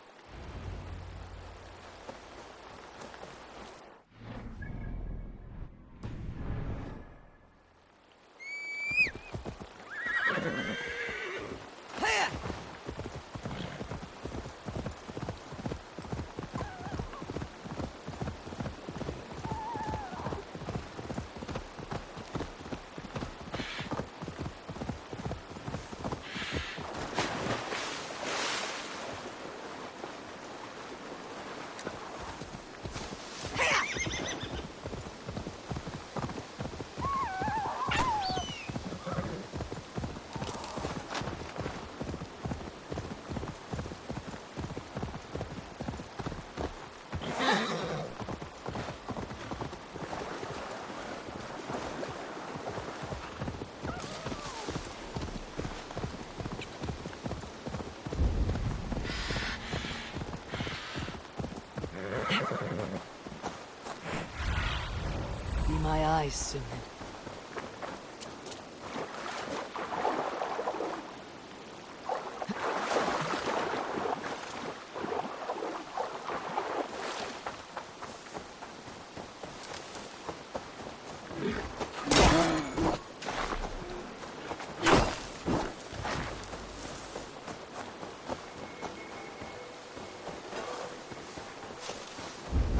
Be my eyes, Sunan.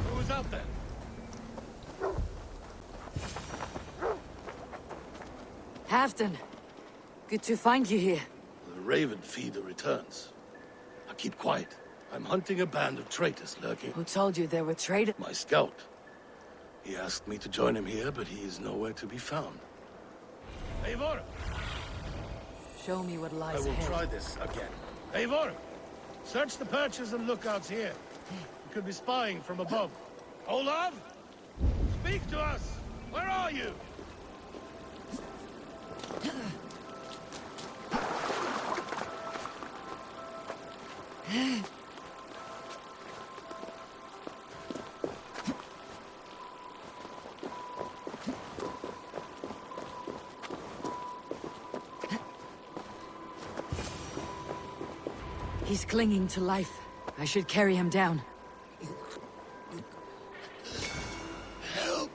Who was out there?
Halfdan, good to find you here.
The Raven Feeder returns. Now keep quiet. I'm hunting a band of traitors lurking.
Who told you there were traitors?
My scout. He asked me to join him here, but he is nowhere to be found. Eivor!
Show me what
I
lies
will
ahead.
try this again. Eivor! Search the perches and lookouts here. You could be spying from above. Olav! Speak to us! Where are you?
He's clinging to life. I should carry him down.
Help!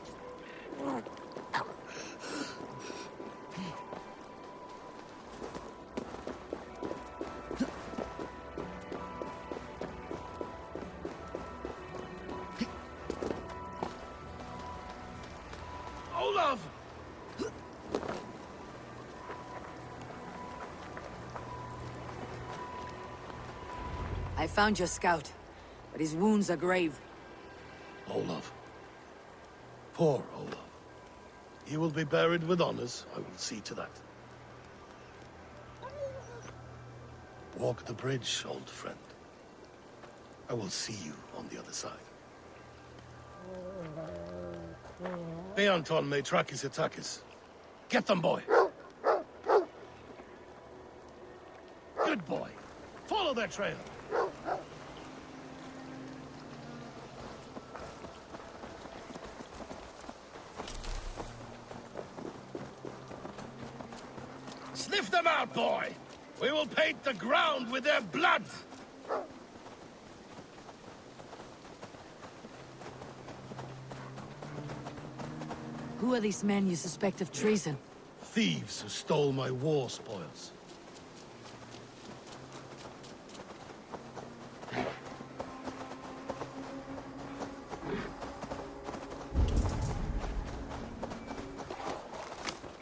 Olav!
I found your scout, but his wounds are grave.
Olav. Poor Olav. He will be buried with honors. I will see to that. Walk the bridge, old friend. I will see you on the other side. Beanton may track his attackers. Get them, boy! Good boy. Follow their trail. Sniff them out, boy! We will paint the ground with their blood!
Who are these men you suspect of treason?
Thieves who stole my war spoils.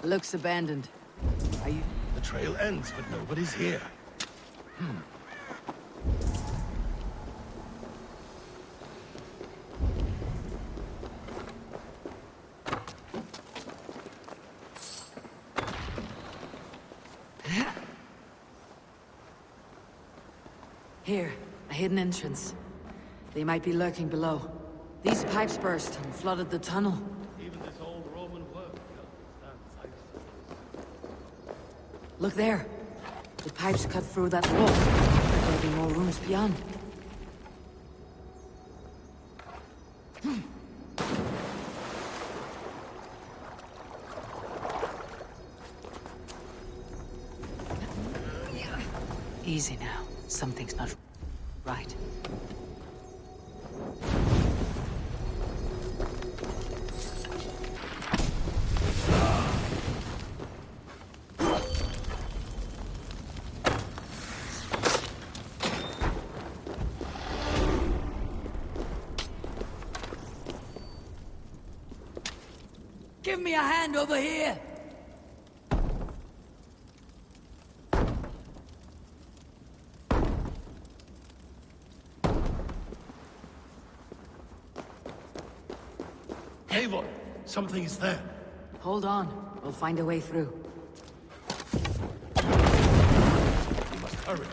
Looks abandoned. Are you...
The trail ends, but nobody's here.
Here, a hidden entrance. They might be lurking below. These pipes burst and flooded the tunnel.
Even this old Roman work can't stand pipes.
Look there. The pipes cut through that wall. There'll be more rooms beyond.
Easy now. Something's not right.
Give me a hand over here!
Eivor, something is there.
Hold on. We'll find a way through.
We must hurry.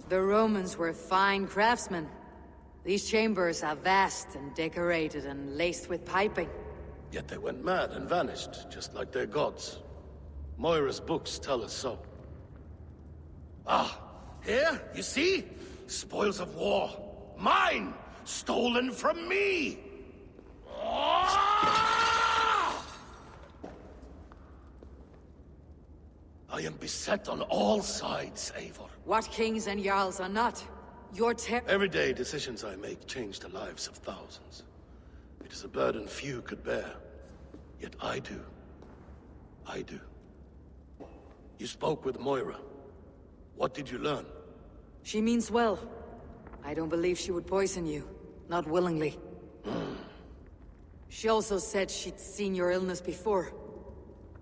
The Romans were fine craftsmen. These chambers are vast and decorated and laced with piping.
Yet they went mad and vanished, just like their gods. Moira's books tell us so. Ah, here, you see? Spoils of war. Mine! Stolen from me! Ah! I am beset on all sides, Eivor.
What kings and jarls are not? Your
Everyday decisions I make change the lives of thousands. It is a burden few could bear. Yet I do. I do. You spoke with Moira. What did you learn?
She means well. I don't believe she would poison you. Not willingly. She also said she'd seen your illness before.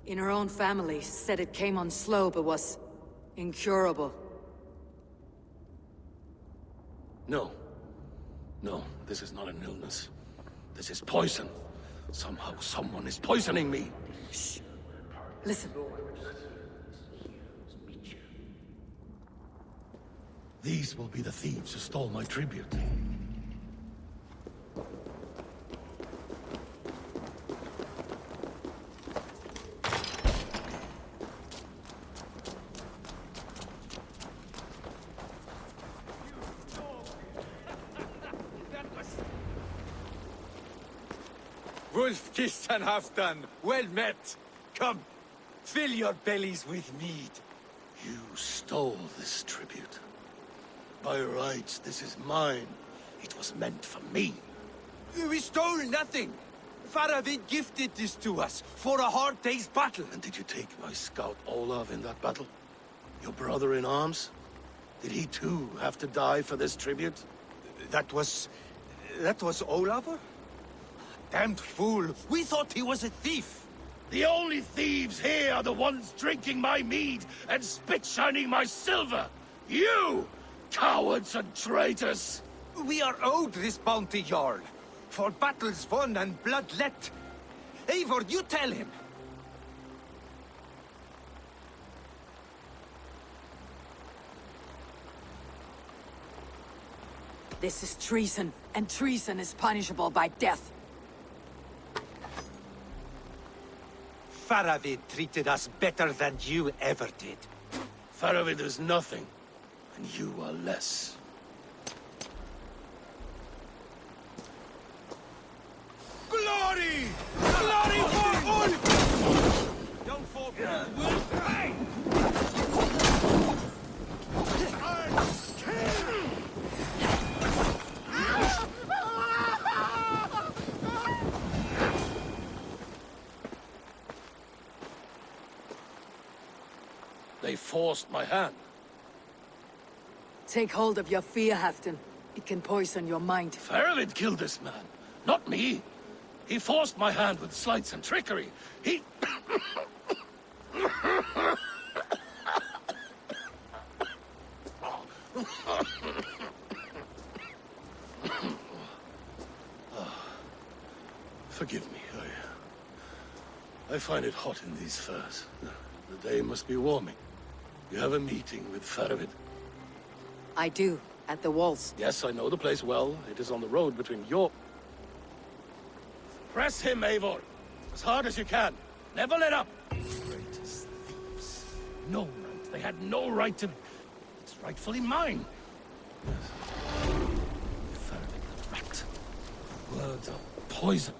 In her own family, said it came on slow but was incurable.
No. No, this is not an illness. This is poison. Somehow someone is poisoning me.
Shh. Listen.
These will be the thieves who stole my tribute.
Wolf-kissed and Halfdan, well met. Come, fill your bellies with mead.
You stole this tribute. By rights, this is mine. It was meant for me.
We stole nothing. Faravid gifted this to us for a hard day's battle.
And did you take my scout Olav in that battle? Your brother in arms? Did he too have to die for this tribute?
That was Olafur? Damned fool! We thought he was a thief!
The only thieves here are the ones drinking my mead and spit-shining my silver! You! Cowards and traitors!
We are owed this bounty, Jarl. For battles won and blood let. Eivor, you tell him!
This is treason, and treason is punishable by death.
Faravid treated us better than you ever did.
Faravid is nothing, and you are less.
Glory! Glory for Ulf! Don't fall for the wolf! Hey!
They forced my hand.
Take hold of your fear, Halfdan. It can poison your mind.
Faravid killed this man, not me. He forced my hand with sleights and trickery. He... Forgive me. I find it hot in these furs. The day must be warming. You have a meeting with Faramid?
I do, at the walls.
Yes, I know the place well. It is on the road between your... Press him, Eivor! As hard as you can. Never let up! Traitors, thieves. No right. They had no right to... It's rightfully mine. Yes. Faramid the rat. Words are poison.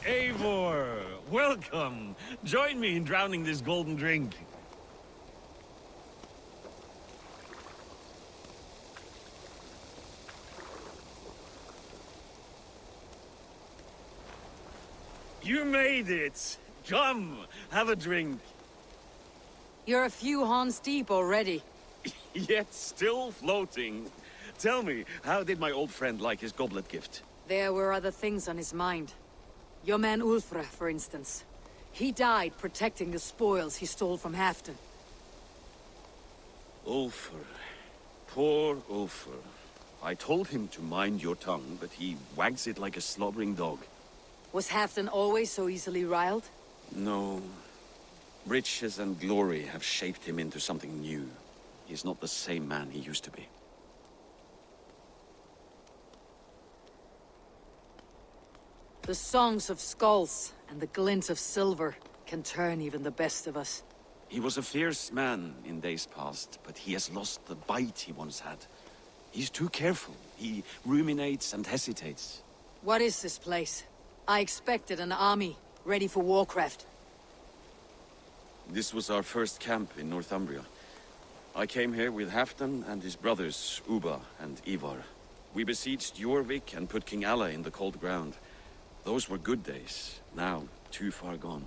Eivor, welcome. Join me in drowning this golden drink. You made it! Come, have a drink.
You're a few horns deep already.
Yet still floating. Tell me, how did my old friend like his goblet gift?
There were other things on his mind. Your man Ulfra, for instance. He died protecting the spoils he stole from Halfdan.
Ulfr. Poor Ulfr. I told him to mind your tongue, but he wags it like a slobbering dog.
Was Halfdan always so easily riled?
No. Riches and glory have shaped him into something new. He's not the same man he used to be.
The songs of skulls and the glint of silver can turn even the best of us.
He was a fierce man in days past, but he has lost the bite he once had. He's too careful. He ruminates and hesitates.
What is this place? I expected an army, ready for warcraft.
This was our first camp in Northumbria. I came here with Halfdan and his brothers, Ubba and Ivar. We besieged Jorvik and put King Alla in the cold ground. Those were good days, now too far gone.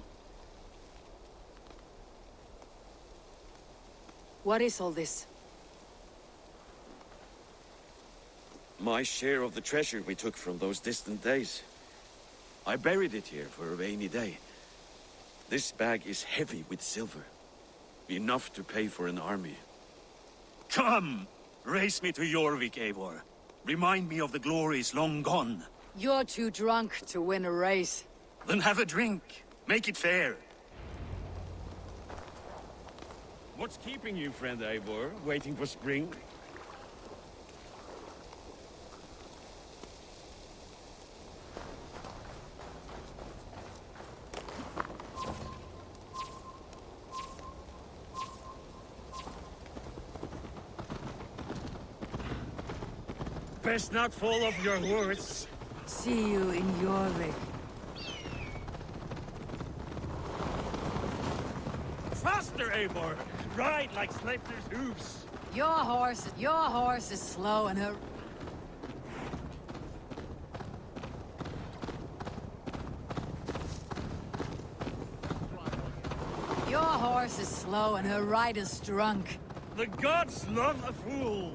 What is all this?
My share of the treasure we took from those distant days. I buried it here for a rainy day. This bag is heavy with silver. Enough to pay for an army.
Come! Race me to Jorvik, Eivor. Remind me of the glories long gone.
You're too drunk to win a race.
Then have a drink. Make it fair. What's keeping you, friend Eivor? Waiting for spring? Best not fall off your horse.
See you in Jorvik.
Faster, Eivor! Ride like Sleipnir's hooves!
Your horse is slow and her... Your horse is slow and her rider's drunk.
The gods love a fool!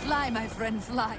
Fly, my friend, fly.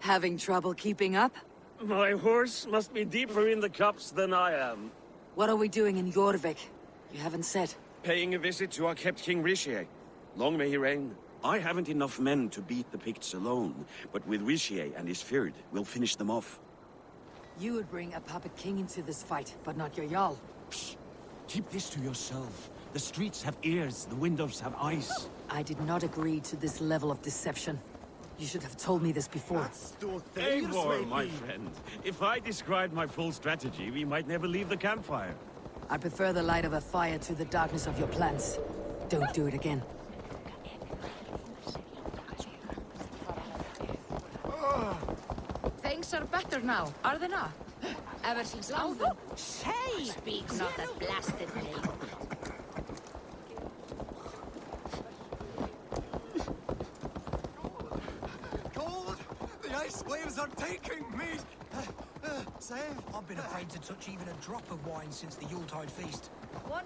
Having trouble keeping up?
My horse must be deeper in the cups than I am.
What are we doing in Jorvik? You haven't said.
Paying a visit to our kept King Rishi. Long may he reign. I haven't enough men to beat the Picts alone, but with Rishi and his Fyrd, we'll finish them off.
You would bring a puppet king into this fight, but not your Jarl.
Psst. Keep this to yourself. The streets have ears, the windows have eyes.
I did not agree to this level of deception. You should have told me this before.
Eivor, my friend. If I described my full strategy, we might never leave the campfire.
I prefer the light of a fire to the darkness of your plans. Don't do it again.
Things are better now, are they not? Ever since Alvin?
Say!
Speak not that blasted name.
Cold! The ice waves are taking me!
Save!
I've been afraid to touch even a drop of wine since the Yuletide feast.
One.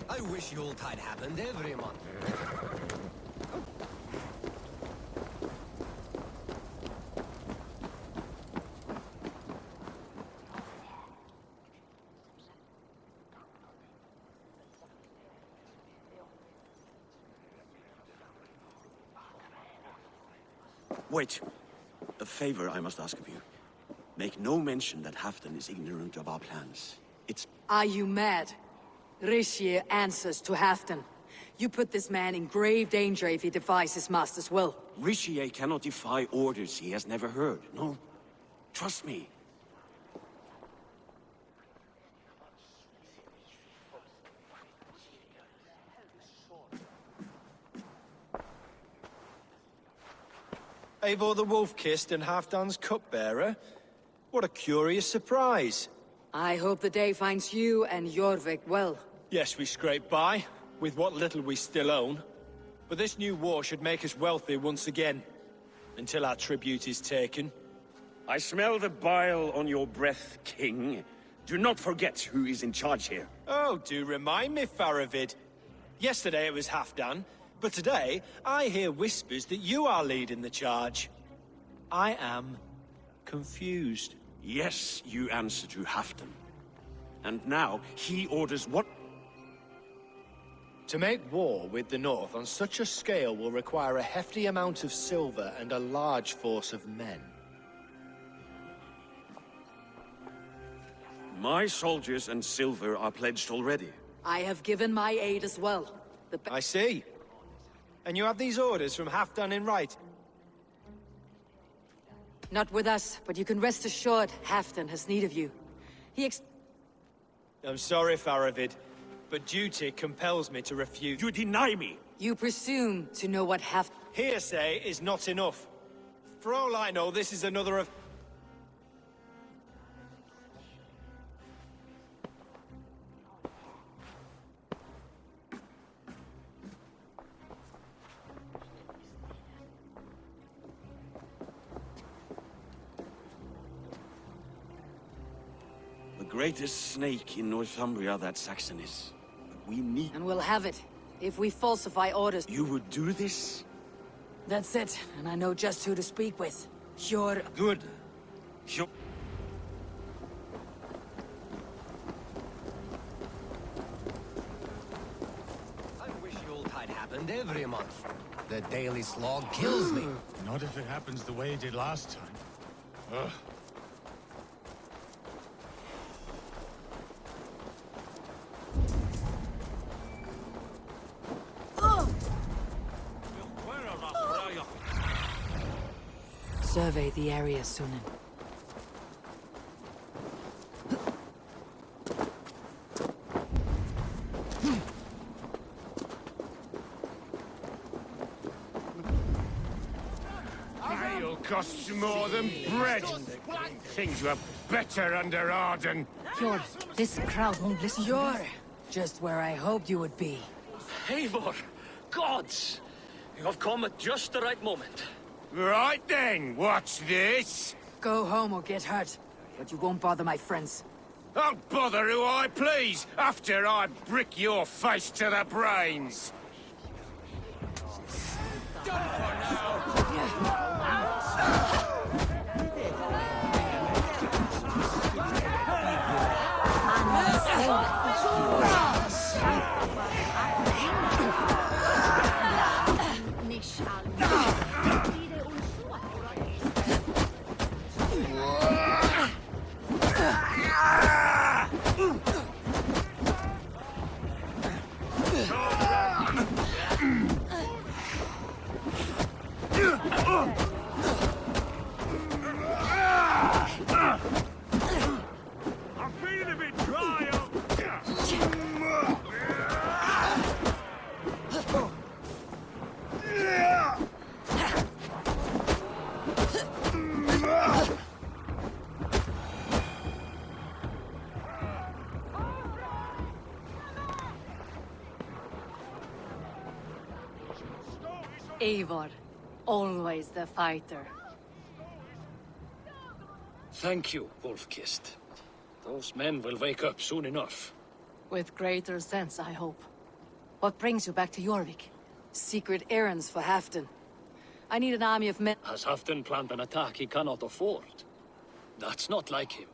I wish Yuletide happened every month.
Wait. A favor I must ask of you. Make no mention that Halfdan is ignorant of our plans. It's...
Are you mad? Rishi answers to Halfdan. You put this man in grave danger if he defies his master's will.
Rishi cannot defy orders he has never heard. No. Trust me.
Eivor the Wolf-Kissed and Halfdan's cupbearer? What a curious surprise.
I hope the day finds you and Jorvik well.
Yes, we scrape by, with what little we still own. But this new war should make us wealthy once again. Until our tribute is taken.
I smell the bile on your breath, King. Do not forget who is in charge here.
Oh, do remind me, Faravid. Yesterday it was Halfdan, but today I hear whispers that you are leading the charge. I am confused.
Yes, you answer to Halfdan. And now he orders what?
To make war with the North on such a scale will require a hefty amount of silver and a large force of men.
My soldiers and silver are pledged already.
I have given my aid as well.
I see. And you have these orders from Halfdan in writing?
Not with us, but you can rest assured Halfdan has need of you.
I'm sorry, Faravid, but duty compels me to refuse.
You deny me!
You presume to know what
Hearsay is not enough. For all I know, this is another of...
The greatest snake in Northumbria that Saxon is. But we need...
And we'll have it, if we falsify orders.
You would do this?
That's it, and I know just who to speak with.
Good. Sure.
I wish Yuletide happened every month. The daily slog kills me.
Not if it happens the way it did last time. Ugh.
Survey the area, Sunan.
It'll cost more than bread. Things were better under Arden.
Fjord, this crowd won't listen. You're just where I hoped you would be.
Eivor! Gods! You have come at just the right moment.
Right then, watch this.
Go home or get hurt, but you won't bother my friends.
I'll bother who I please, after I brick your face to the brains. Done for now.
Eivor, always the fighter.
Thank you, Wolf-Kissed. Those men will wake up soon enough.
With greater sense, I hope. What brings you back to Jorvik? Secret errands for Halfdan. I need an army of men.
Has Halfdan planned an attack he cannot afford? That's not like him.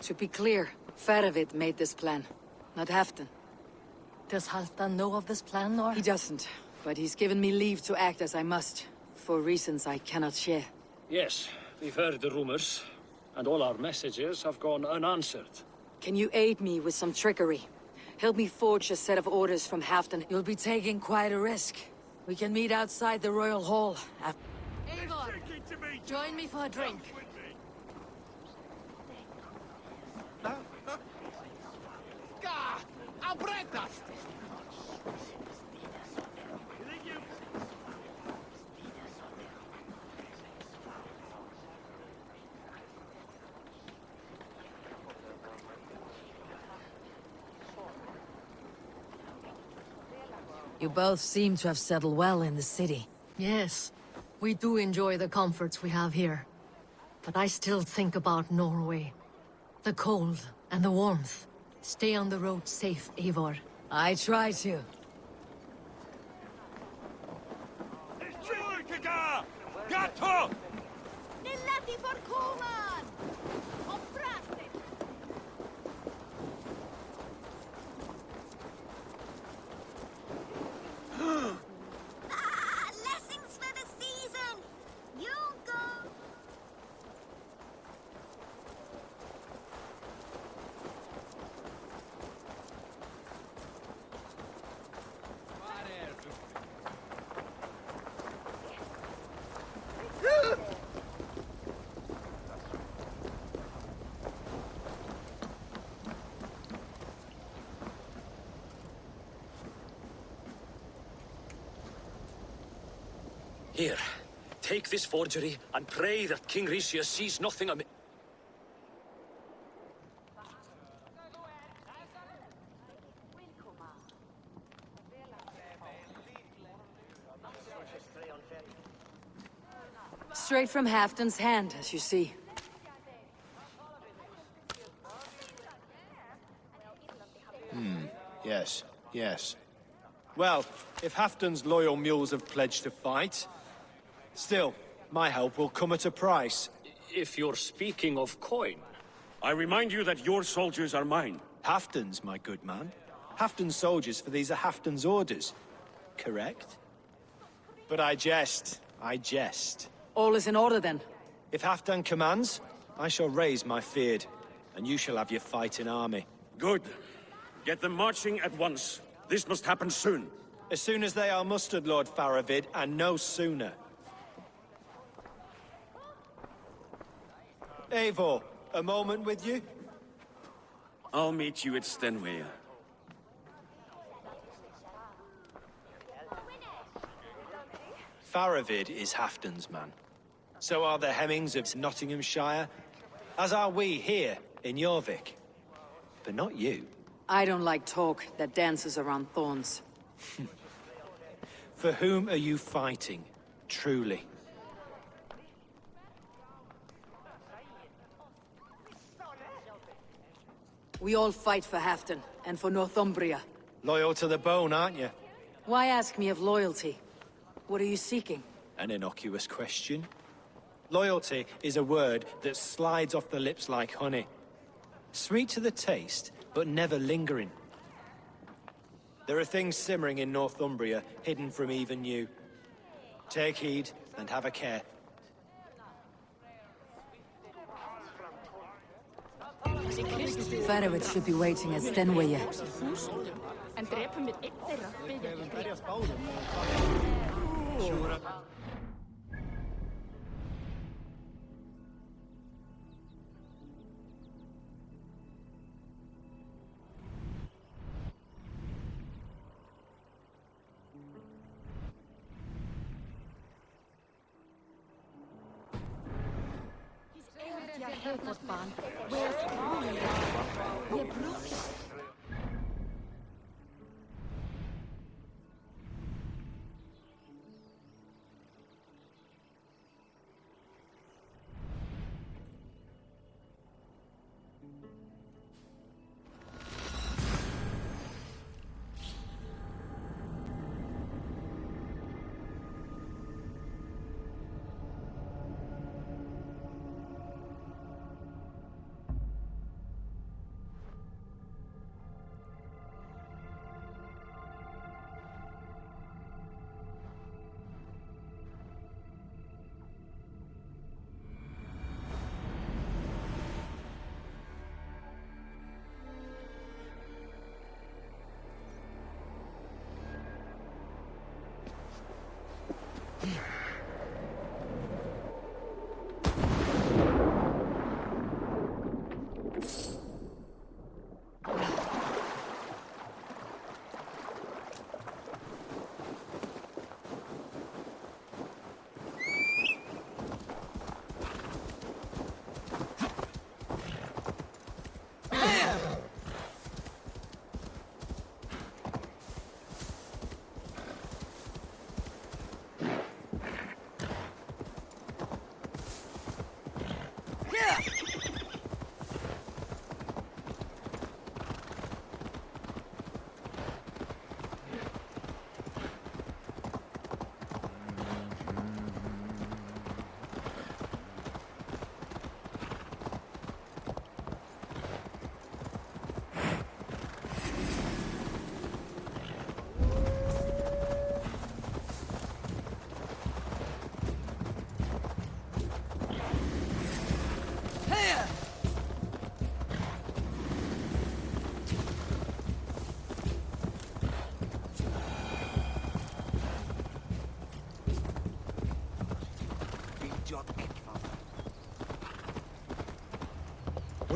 To be clear, Faravid made this plan, not Halfdan. Does Halfdan know of this plan, or? He doesn't, but he's given me leave to act as I must, for reasons I cannot share.
Yes, we've heard the rumors, and all our messages have gone unanswered.
Can you aid me with some trickery? Help me forge a set of orders from Halfdan. You'll be taking quite a risk. We can meet outside the Royal Hall. Eivor, join me for a drink. You both seem to have settled well in the city.
Yes, we do enjoy the comforts we have here. But I still think about Norway. The cold and the warmth. Stay on the road safe, Eivor.
I try to.
Gatto!
Nell'ati forcuman! Opprate! Blessings for the season! You go!
Here, take this forgery and pray that King Ricius sees nothing of it.
Straight from Halfdan's hand, as you see.
Yes, yes. Well, if Halfdan's loyal mules have pledged to fight, still, my help will come at a price.
If you're speaking of coin.
I remind you that your soldiers are mine.
Halfdan's, my good man. Halfdan's soldiers, for these are Halfdan's orders. Correct? But I jest. I jest.
All is in order, then.
If Halfdan commands, I shall raise my feared, and you shall have your fighting army.
Good. Get them marching at once. This must happen soon.
As soon as they are mustered, Lord Faravid, and no sooner. Eivor, a moment with you?
I'll meet you at Stenway.
Faravid is Halfdan's man. So are the Hemmings of Nottinghamshire, as are we here in Jorvik. But not you.
I don't like talk that dances around thorns.
For whom are you fighting, truly?
We all fight for Halfdan, and for Northumbria.
Loyal to the bone, aren't you?
Why ask me of loyalty? What are you seeking?
An innocuous question. Loyalty is a word that slides off the lips like honey. Sweet to the taste, but never lingering. There are things simmering in Northumbria, hidden from even you. Take heed, and have a care.
Faravid should be waiting at Stenway.
En drepum við einn þeirra, biðja ekki grip.
Högvårdsbarn, vet du? Ge bruk.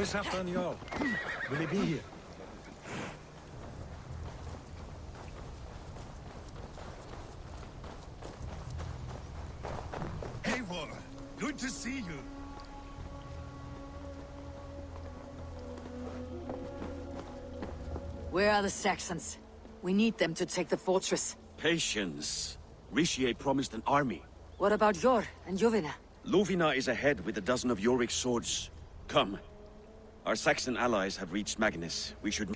Where's Halfdan Jarl? Will he be here?
Eivor, good to see you.
Where are the Saxons? We need them to take the fortress.
Patience. Rishi promised an army.
What about Jor and Jovina?
Lovina is ahead with a dozen of Yorik's swords. Come. Our Saxon allies have reached Magnus. We should...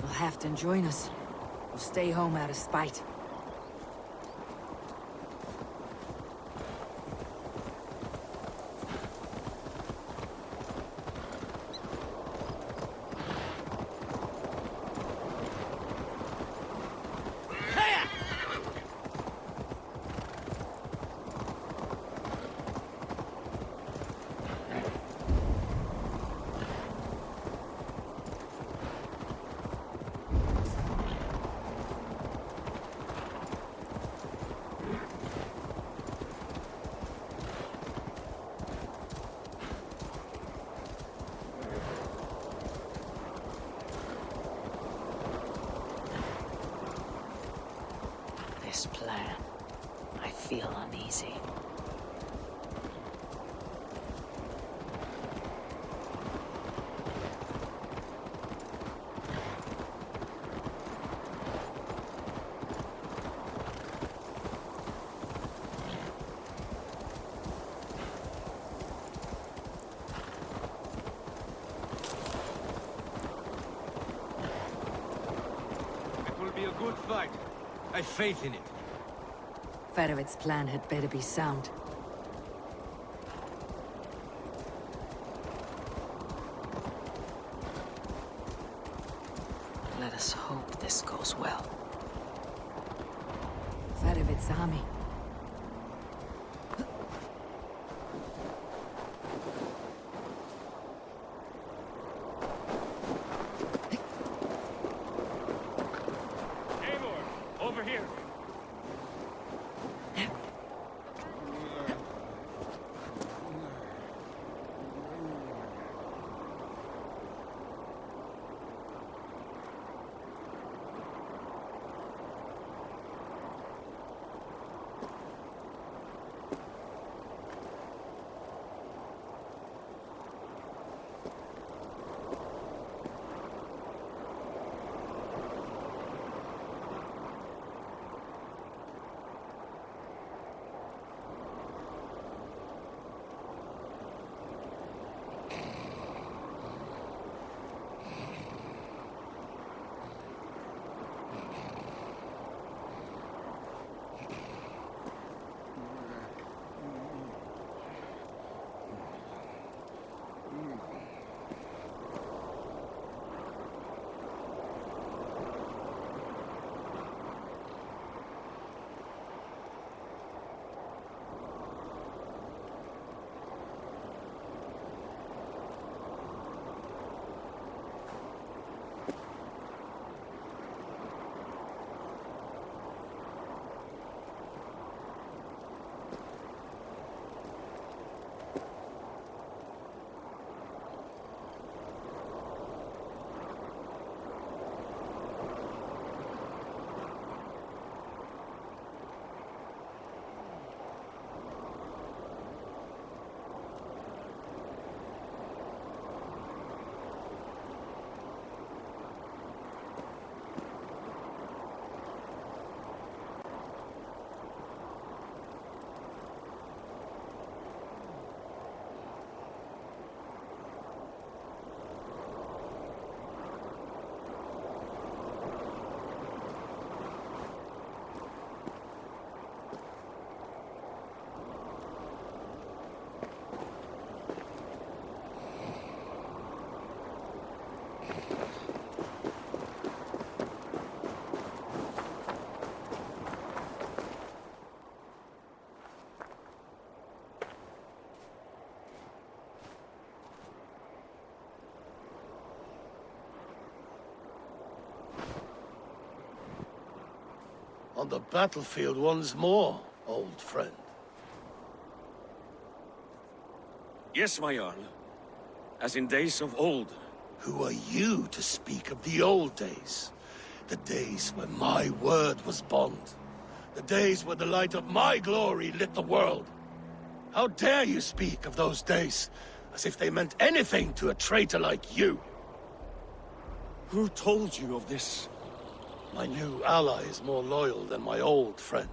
Will Halfdan join us? We'll stay home out of spite.
This plan, I feel uneasy.
It will be a good fight. I have faith in it.
Faravid's plan had better be sound.
Let us hope this goes well.
Faravid's army.
Eivor, over here.
on the battlefield once more, old friend.
Yes, my Jarl. As in days of old.
Who are you to speak of the old days? The days when my word was bond. The days when the light of my glory lit the world. How dare you speak of those days as if they meant anything to a traitor like you?
Who told you of this?
My new ally is more loyal than my old friend.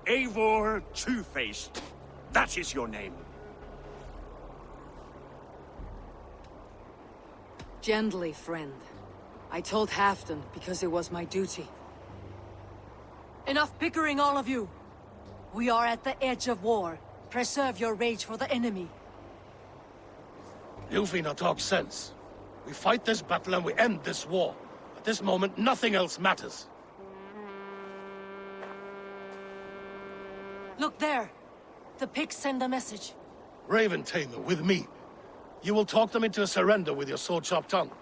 Eivor Two-Faced. That is your name.
Gently, friend. I told Halfdan because it was my duty. Enough bickering, all of you! We are at the edge of war. Preserve your rage for the enemy.
Ljufina talks sense. We fight this battle and we end this war. At this moment, nothing else matters.
Look there! The pigs send a message.
Raven Tamer, with me. You will talk them into a surrender with your sword-sharp tongue.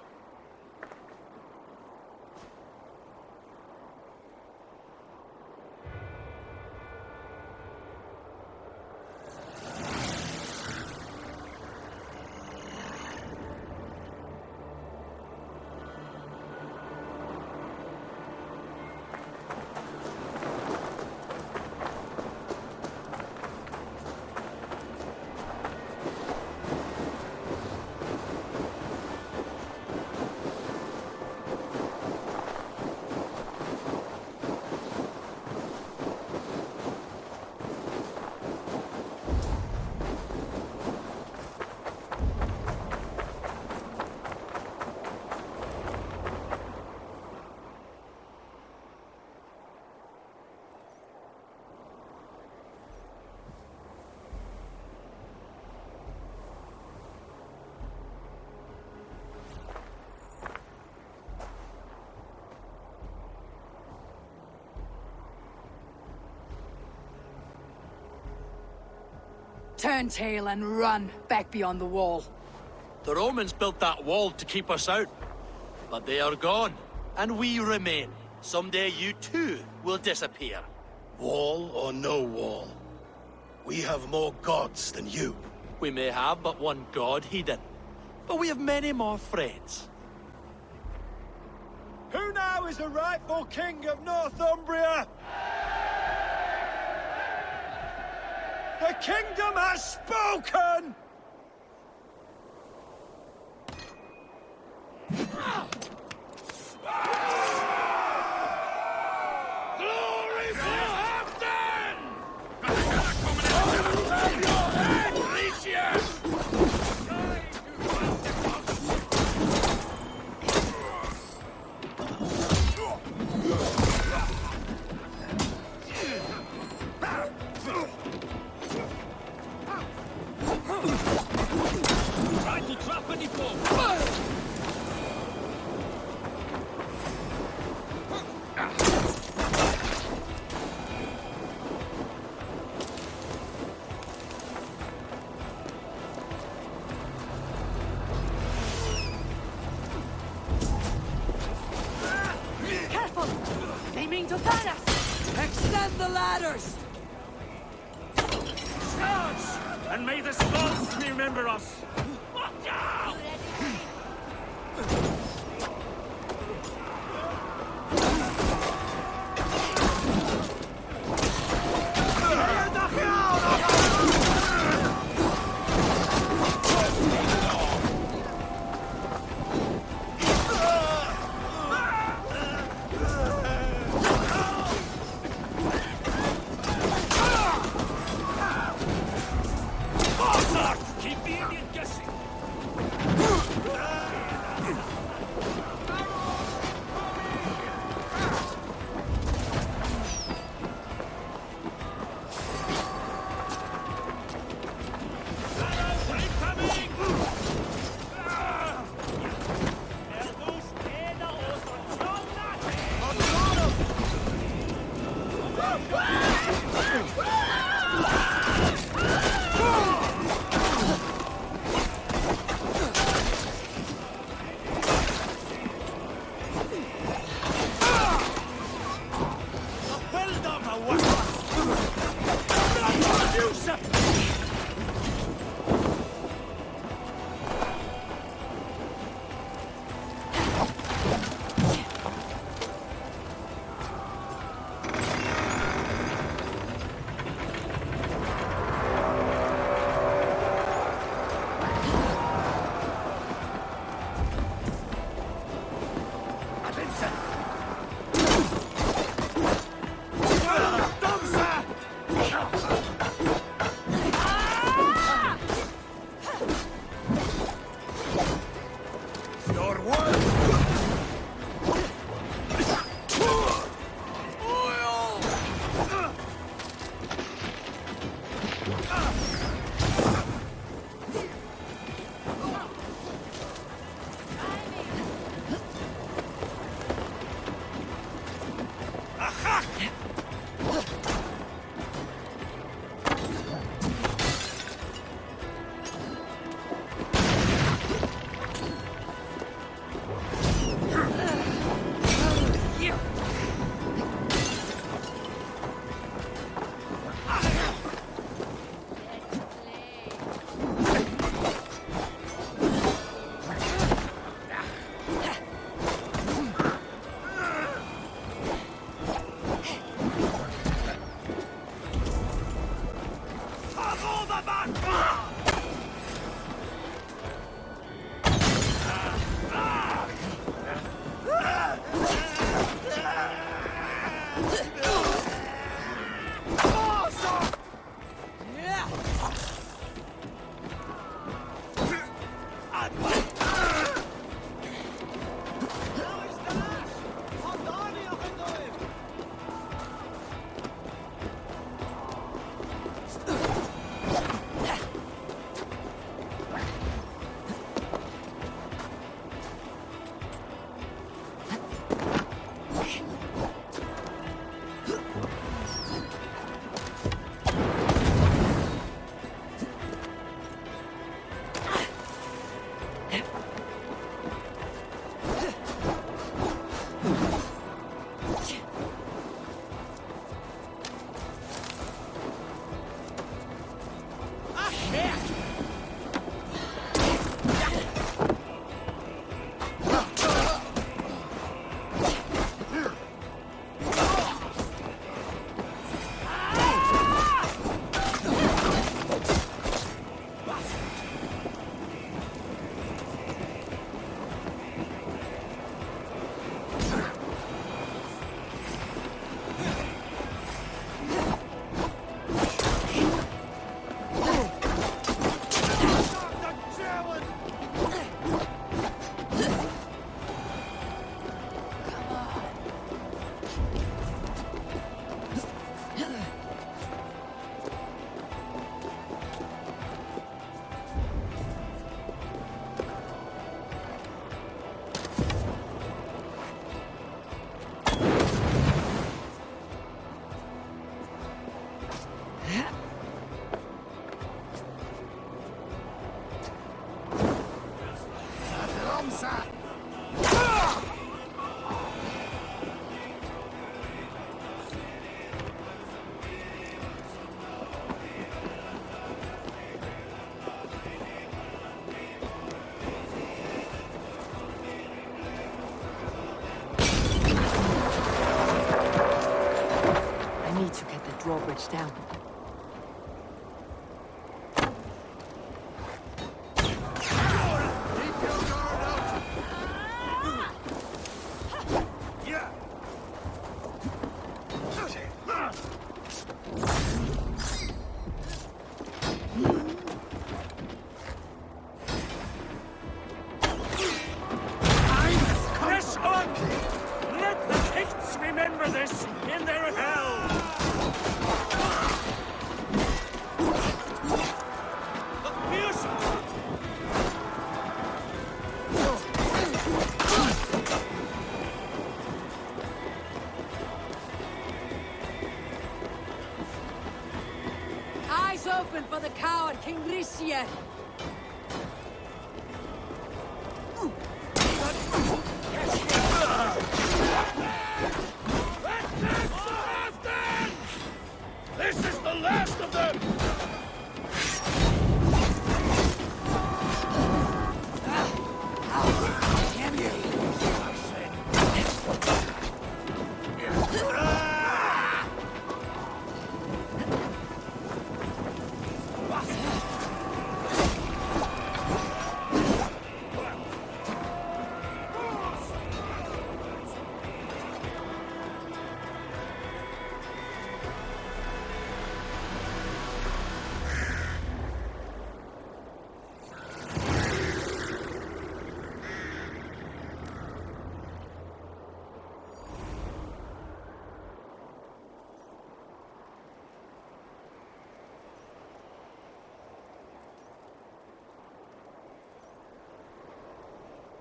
Turn tail and run back beyond the wall.
The Romans built that wall to keep us out. But they are gone, and we remain. Someday you too will disappear.
Wall or no wall, we have more gods than you.
We may have but one god, Hedon. But we have many more friends.
Who now is the rightful king of Northumbria? The kingdom has spoken!
Glory for Halfdan! Have your head, Lucius!
Try to trap any foe!
Careful! They mean to burn us!
Extend the ladders!
Charge! And may the skulls remember us!
Watch out!
Keep the Indian guessing!
drawbridge down.
Press on! Let the Picts remember this in their hell!
Eyes open for the coward, King Rishie!
This is the last of them!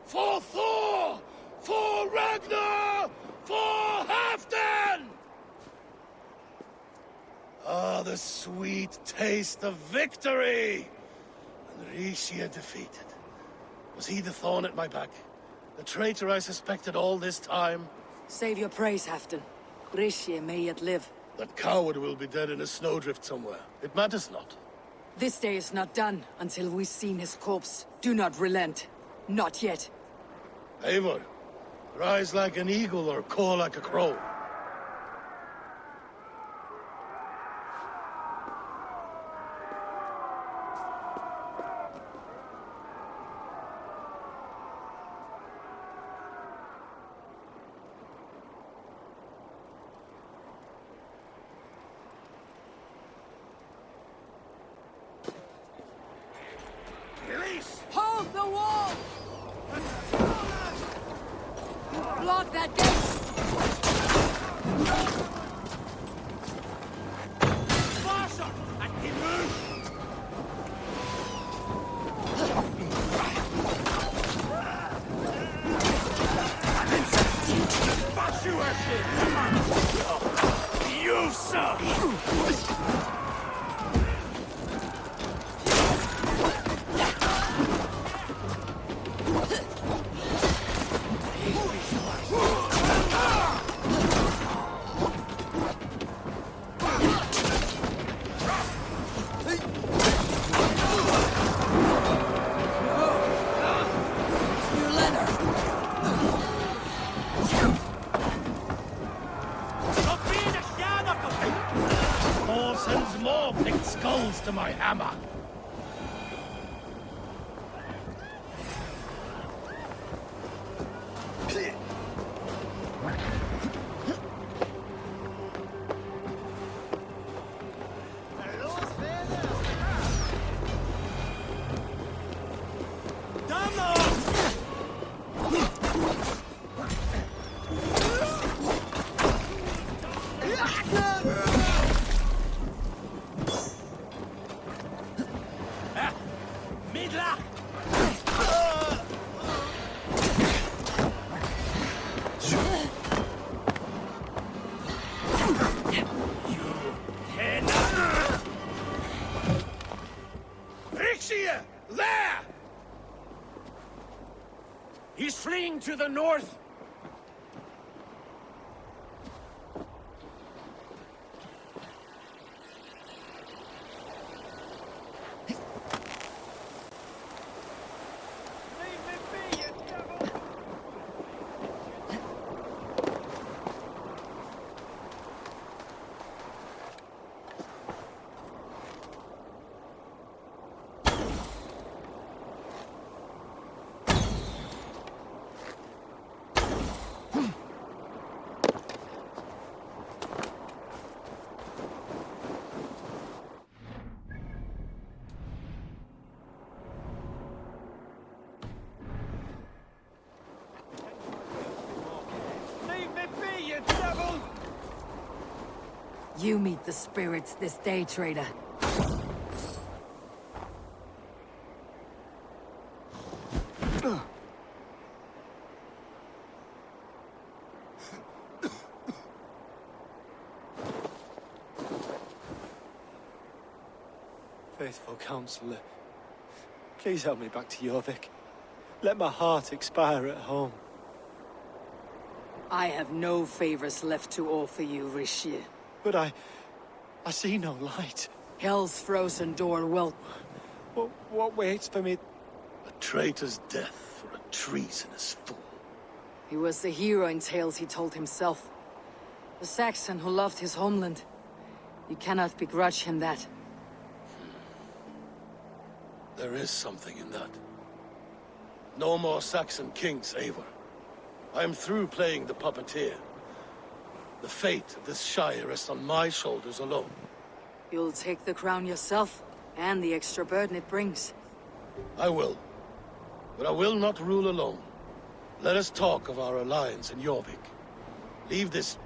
For Thor! For Ragnar! For Halfdan! Ah, the sweet taste of victory! And Rishie defeated. Was he the thorn at my back? The traitor I suspected all this time?
Save your praise, Halfdan. Rishie may yet live.
That coward will be dead in a snowdrift somewhere. It matters not.
This day is not done until we've seen his corpse. Do not relent. Not yet.
Eivor, rise like an eagle or caw like a crow.
Release! Hold the wall! Block that gate!
Faster! And he moves! You suck!
Thor sends more picked skulls to my hammer.
Rishie! There! He's fleeing to the north!
You meet the spirits this day, traitor.
Faithful counselor, please help me back to Jorvik. Let my heart expire at home.
I have no favors left to offer you, Rishi.
But I see no light.
Hell's frozen door will...
What waits for me?
A traitor's death for a treasonous fool.
He was the hero in tales he told himself. The Saxon who loved his homeland. You cannot begrudge him that.
There is something in that. No more Saxon kings, Eivor. I am through playing the puppeteer. The fate of this Shire rests on my shoulders alone.
You'll take the crown yourself, and the extra burden it brings.
I will. But I will not rule alone. Let us talk of our alliance in Jorvik. Leave this...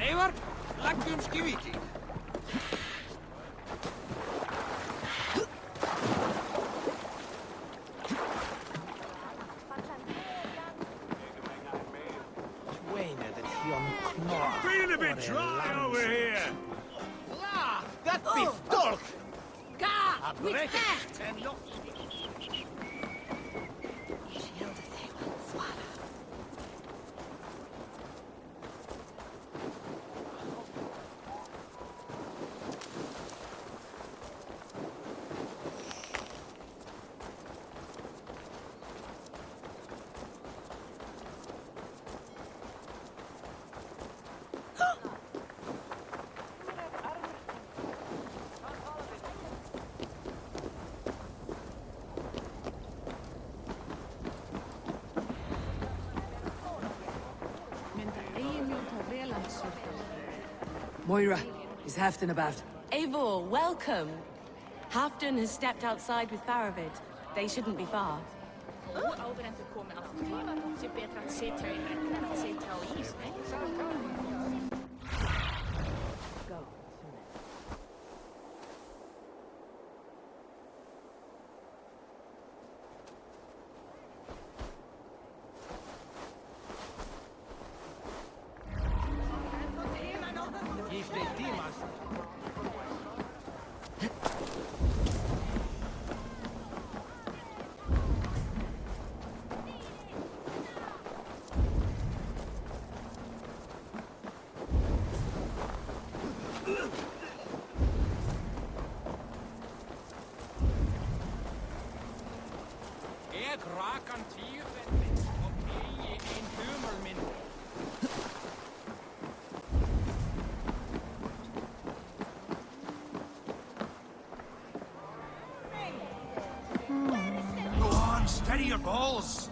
Eivor, leggjum skývíking.
Feeling a bit dry over here.
La, that beef dolk.
Ga, with that!
Moira, is Halfdan about?
Eivor, welcome. Halfdan has stepped outside with Faravid. They shouldn't be far.
Áður en þau komi aftur. Sé betra að sitja í regn en að sitja á ís,
Go on, steady your balls.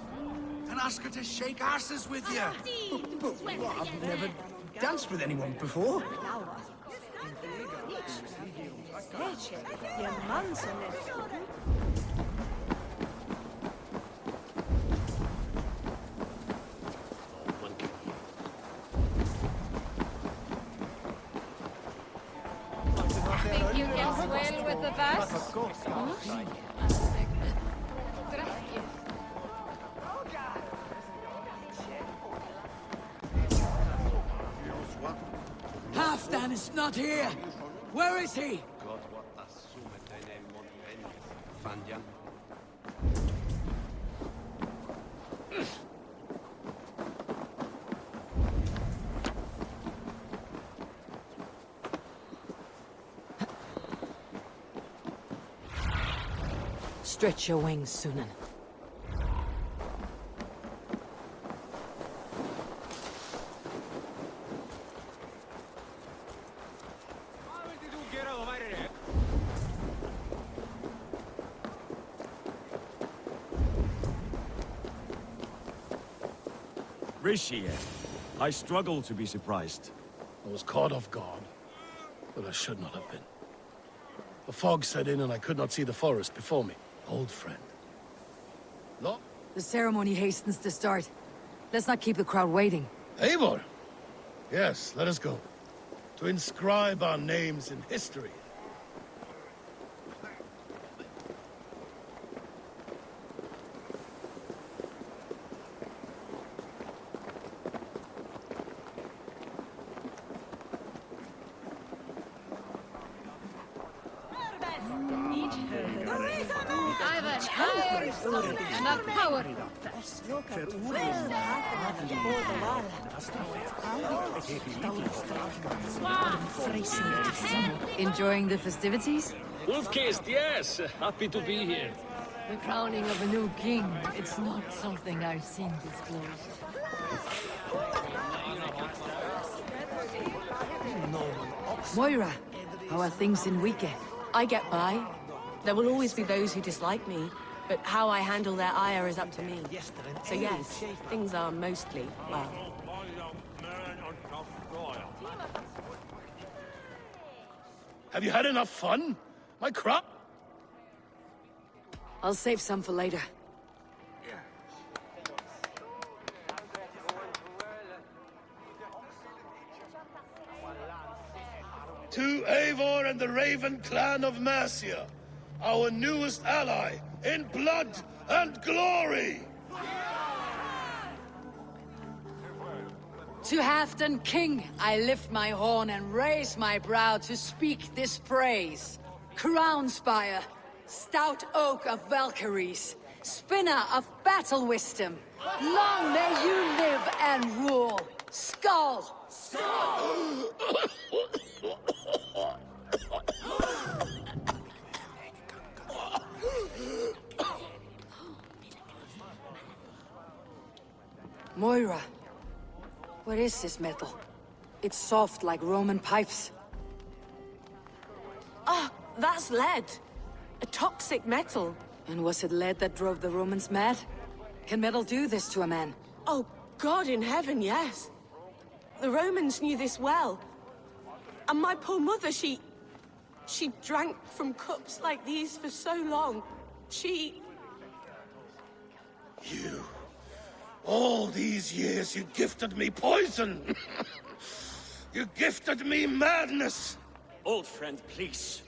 And ask her to shake asses with you. I've never danced with anyone before.
Think you can swell with the best?
Halfdan is not here! Where is he?
Stretch your wings, Sunan.
Rishi, I struggle to be surprised.
I was caught off guard, but I should not have been. The fog set in and I could not see the forest before me. Old friend. No?
The ceremony hastens to start. Let's not keep the crowd waiting.
Eivor! Yes, let us go. To inscribe our names in history.
Enough power.
Enjoying the festivities?
Wolf-kissed, yes. Happy to be here.
The crowning of a new king. It's not something I've seen disclosed.
Moira, how are things in Wike?
I get by. There will always be those who dislike me, but how I handle their ire is up to me. So yes, things are mostly, well...
Have you had enough fun? My crop?
I'll save some for later.
To Eivor and the Raven clan of Mercia, our newest ally in blood and glory!
To Halfdan King, I lift my horn and raise my brow to speak this praise. Crown spire, stout oak of Valkyries, spinner of battle wisdom, long may you live and rule. Skull! Moira, what is this metal? It's soft like Roman pipes.
Ah, that's lead. A toxic metal.
And was it lead that drove the Romans mad? Can metal do this to a man?
Oh, God in heaven, yes. The Romans knew this well. And my poor mother, she drank from cups like these for so long.
You... All these years you gifted me poison! You gifted me madness!
Old friend, please.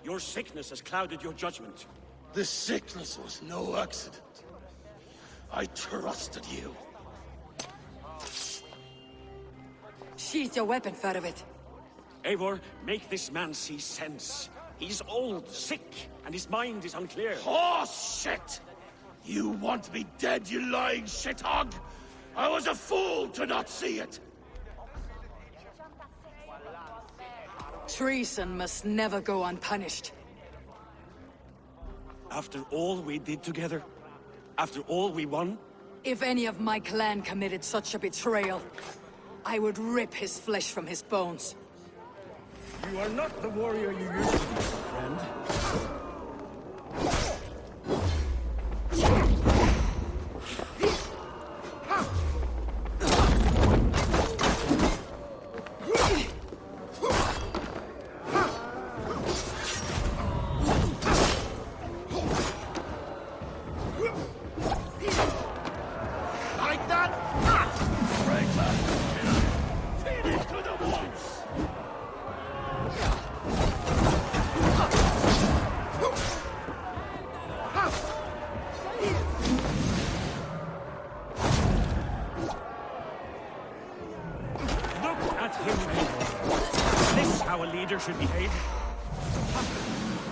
Your sickness has clouded your judgment.
This sickness was no accident. I trusted you.
Sheath your weapon, Faravit.
Eivor, make this man see sense. He's old, sick, and his mind is unclear.
Horse shit! You want me dead, you lying shithog? I was a fool to not see it!
Treason must never go unpunished.
After all we did together, After all we won?
If any of my clan committed such a betrayal, I would rip his flesh from his bones.
You are not the warrior you used to be, friend.
Like that? Feed it to the wolves!
Look at him, Eivor. Is this how a leader should behave?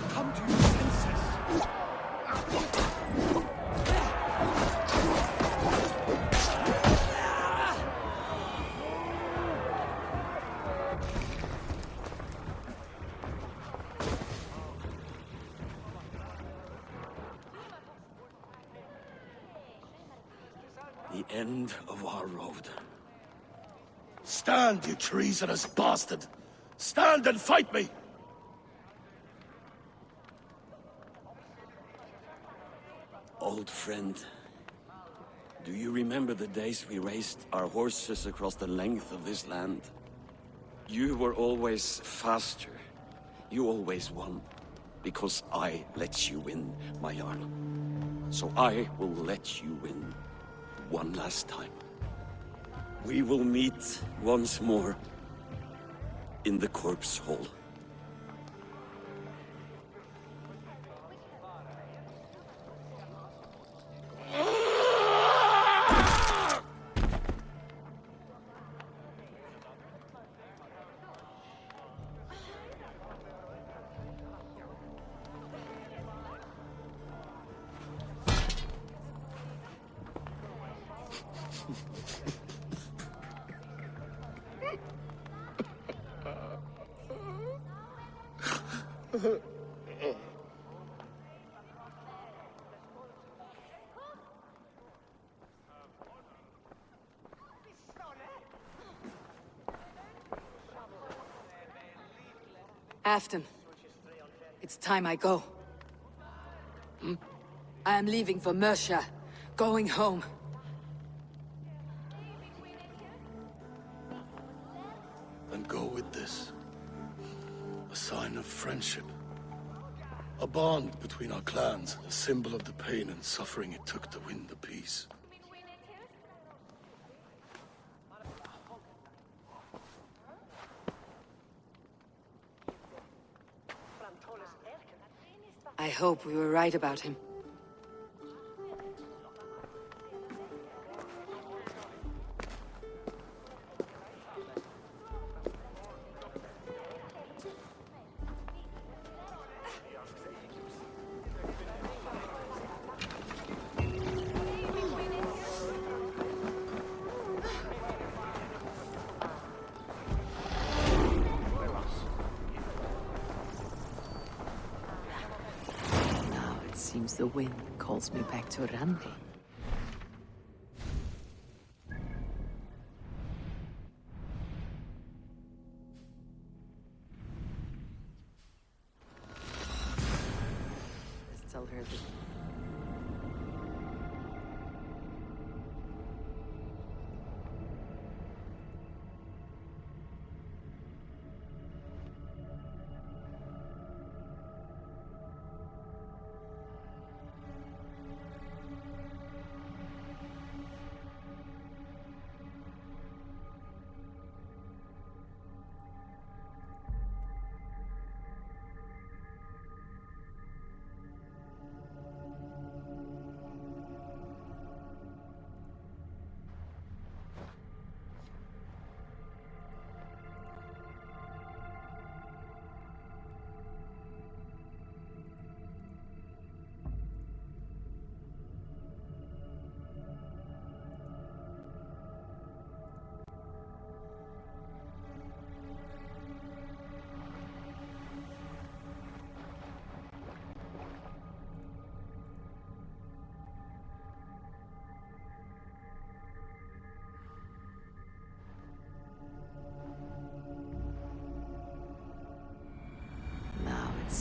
Come to your senses.
The end of our road.
Stand, you treasonous bastard! Stand and fight me!
Old friend, do you remember the days we raced our horses across the length of this land? You were always faster. You always won. Because I let you win, my Jarl. So I will let you win one last time. We will meet once more in the corpse hall.
Afton, it's time I go. I am leaving for Mercia, going home.
Then go with this. A sign of friendship. A bond between our clans, a symbol of the pain and suffering it took to win the peace.
I hope we were right about him.
Seems the wind calls me back to Randi.
Let's tell her that.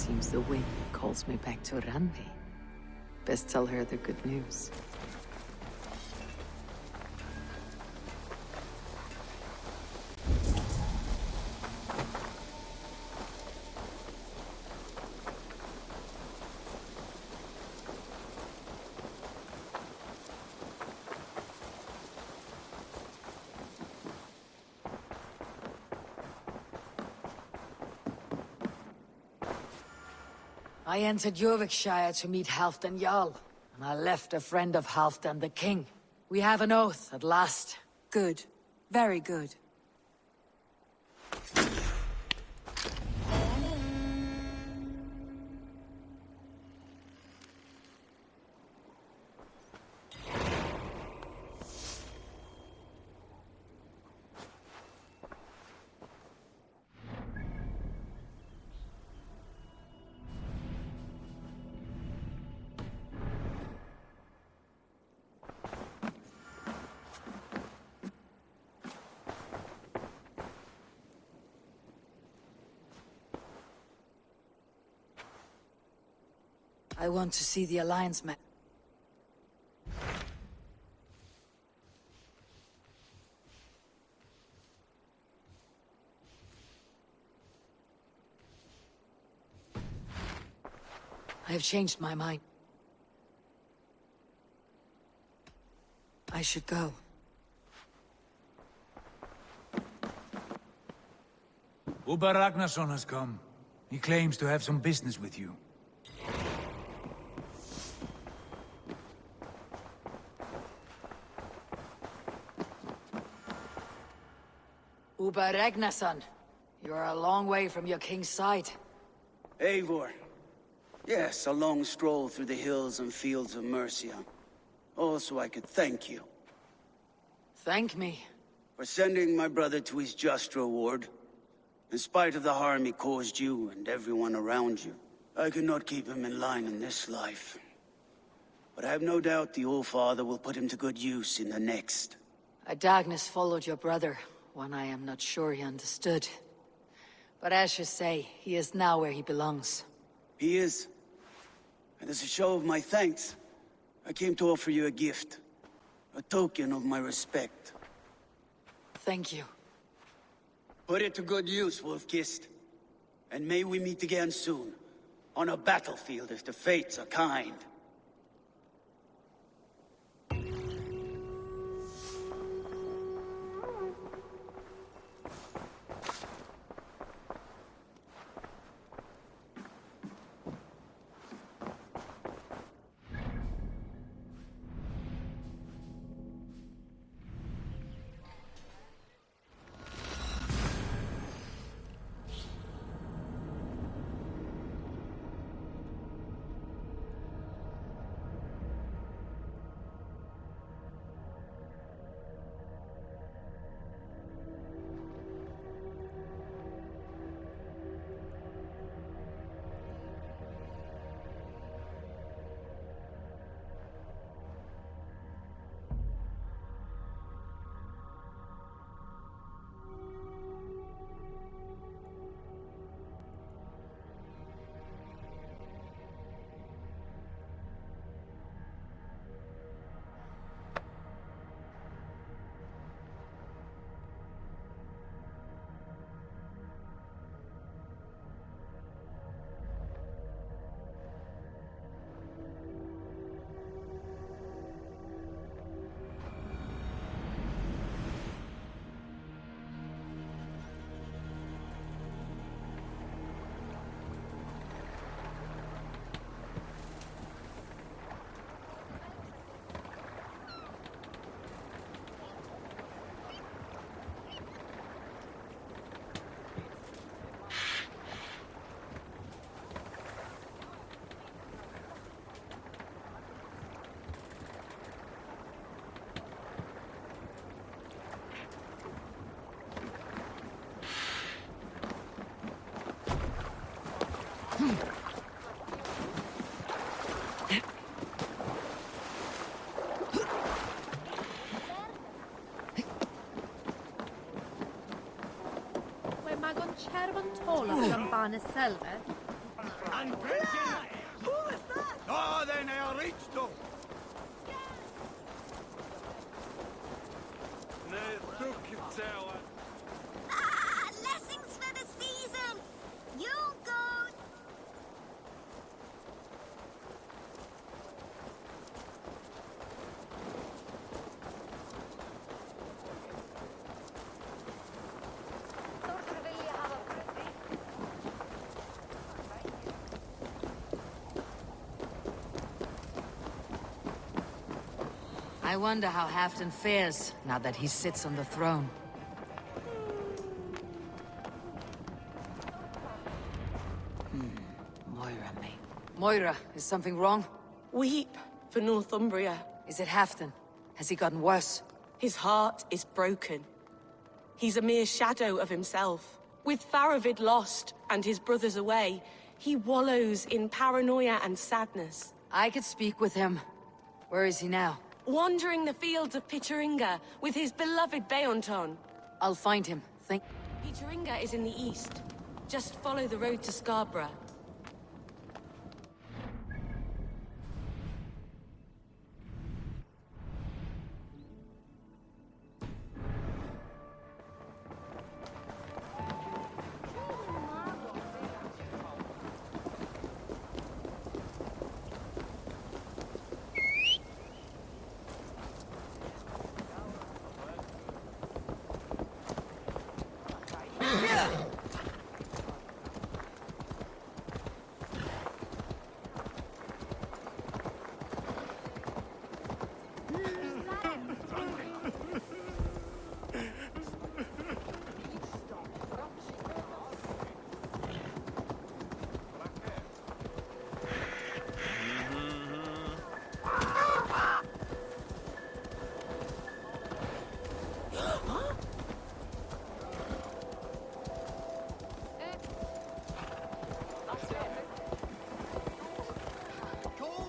Seems the wind calls me back to Randi. Best tell her the good news. I entered Yorkshire to meet Halfdan Jarl, and I left a friend of Halfdan the King. We have an oath at last.
Good. Very good.
I want to see the Alliance map. I have changed my mind. I should go.
Uber Ragnarsson has come. He claims to have some business with you.
Uber Ragnarsson, you are a long way from your king's side.
Eivor. Yes, a long stroll through the hills and fields of Mercia. Also, I could thank you.
Thank me?
For sending my brother to his just reward. In spite of the harm he caused you and everyone around you, I could not keep him in line in this life. But I have no doubt the All-Father will put him to good use in the next.
A darkness followed your brother, one I am not sure he understood. But as you say, he is now where he belongs.
He is. And as a show of my thanks, I came to offer you a gift. A token of my respect.
Thank you.
Put it to good use, Wolf-Kissed. And may we meet again soon. On a battlefield if the fates are kind.
Mae magon cherfon tola gan ban y selfa.
I wonder how Halfdan fares now that he sits on the throne.
Moira, mate.
Moira, is something wrong?
Weep for Northumbria.
Is it Halfdan? Has he gotten worse?
His heart is broken. He's a mere shadow of himself. With Faravid lost and his brothers away, he wallows in paranoia and sadness.
I could speak with him. Where is he now?
Wandering the fields of Pittaringa with his beloved Beonton.
I'll find him.
Pittaringa is in the east. Just follow the road to Scarborough.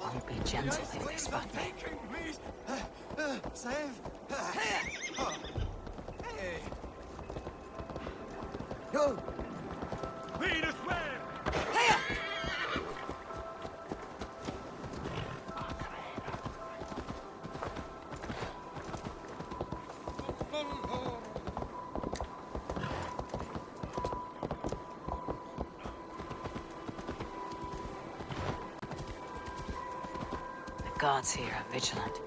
I'll be gentle if they spot me.
Please, save. Hey. Go.
Lead us where?
The gods here are vigilant.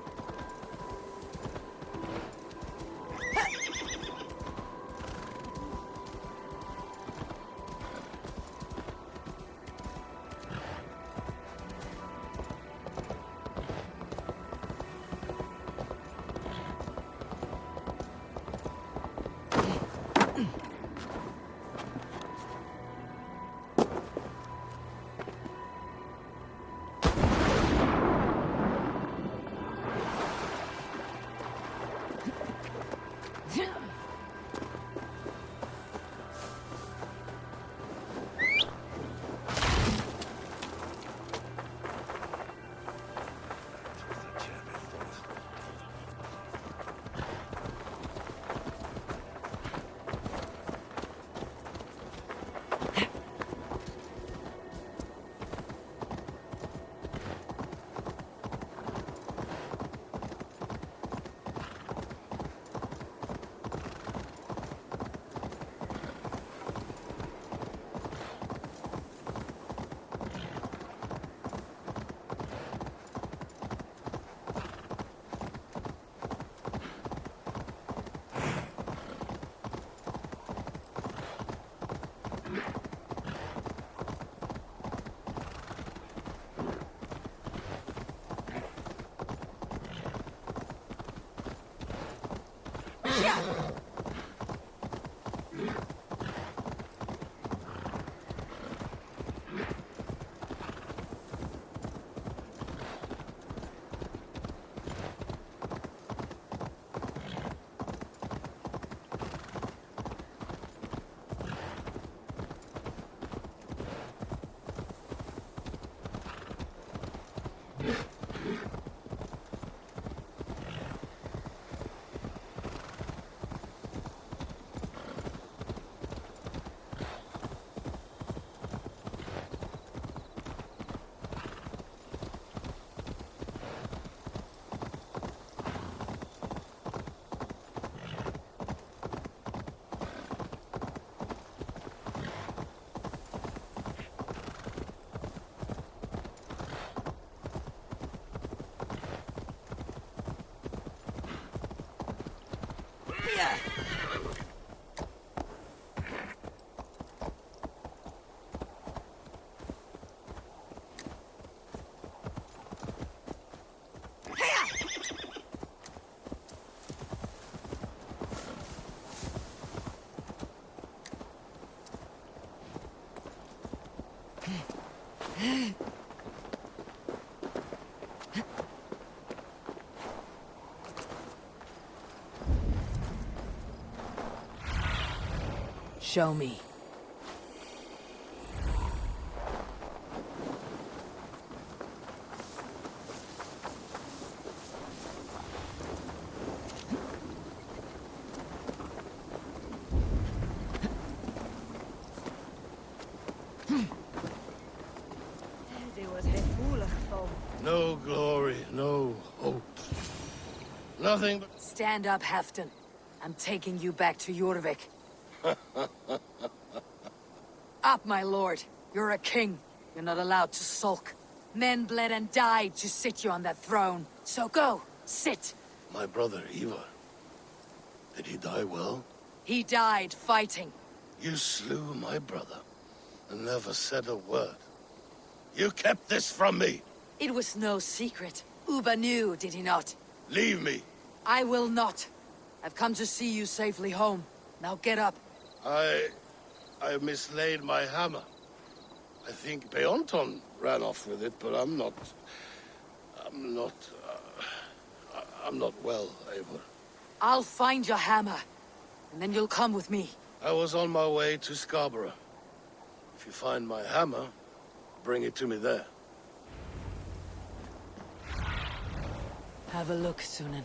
show me.
No glory, no hope. Nothing but...
Stand up, Halfdan. I'm taking you back to Jorvik. Up, my lord. You're a king. You're not allowed to sulk. Men bled and died to sit you on that throne. So go, sit.
My brother, Ivar. Did he die well?
He died fighting.
You slew my brother and never said a word. You kept this from me.
It was no secret. Uba knew, did he not?
Leave me.
I will not. I've come to see you safely home. Now get up.
I mislaid my hammer. I think Beonton ran off with it, but I'm not well, Eivor.
I'll find your hammer, and then you'll come with me.
I was on my way to Scarborough. If you find my hammer, bring it to me there.
Have a look, Sunan.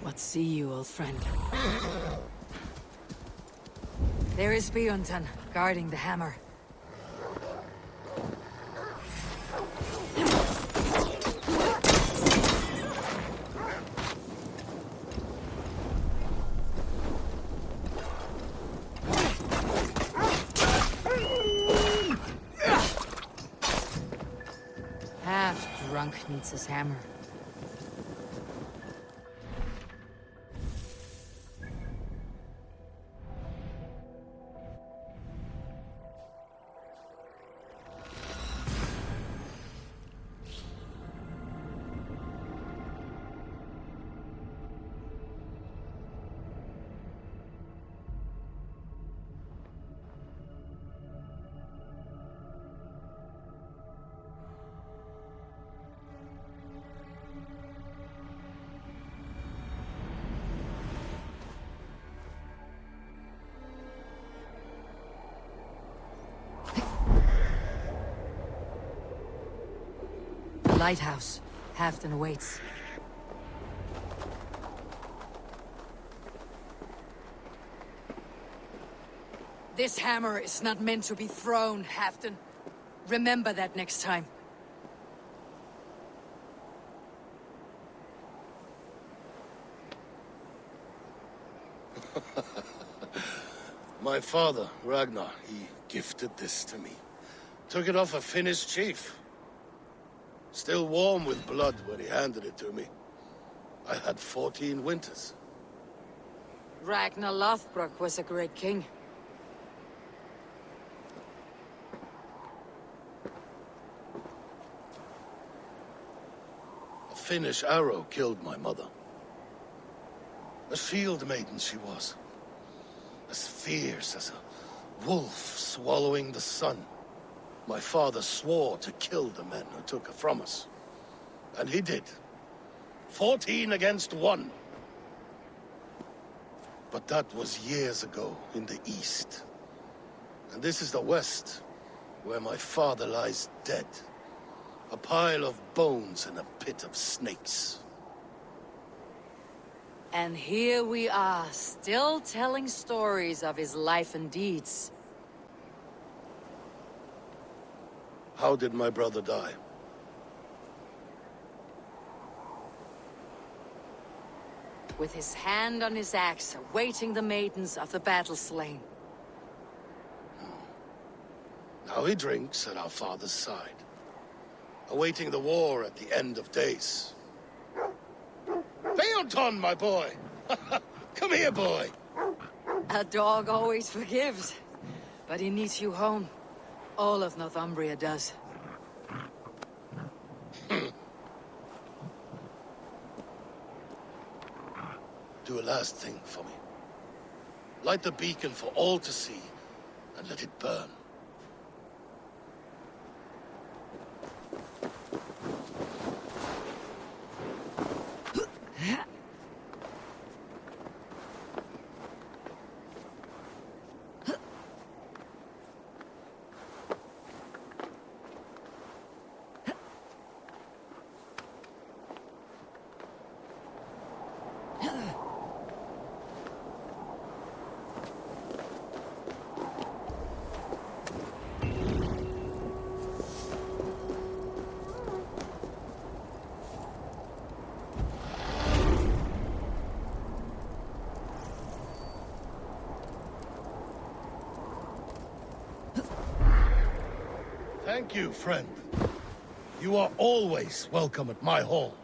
What see you, old friend? There is Beonton, guarding the hammer. Half-drunk needs his hammer. Lighthouse. Halfdan awaits. This hammer is not meant to be thrown, Halfdan. Remember that next time.
My father, Ragnar, he gifted this to me. Took it off a Finnish chief. Still warm with blood when he handed it to me. I had 14 winters.
Ragnar Lothbrok was a great king.
A Finnish arrow killed my mother. A shield maiden she was. As fierce as a wolf swallowing the sun. My father swore to kill the men who took her from us. And he did. 14 against 1. But that was years ago in the east. And this is the west, where my father lies dead. A pile of bones in a pit of snakes.
And here we are, still telling stories of his life and deeds.
How did my brother die?
With his hand on his axe, awaiting the maidens of the battle slain.
Now he drinks at our father's side, awaiting the war at the end of days. Theoton, my boy! Come here, boy!
A dog always forgives, but he needs you home. All of Northumbria does.
Do a last thing for me. Light the beacon for all to see, and let it burn. Thank you, friend. You are always welcome at my hall.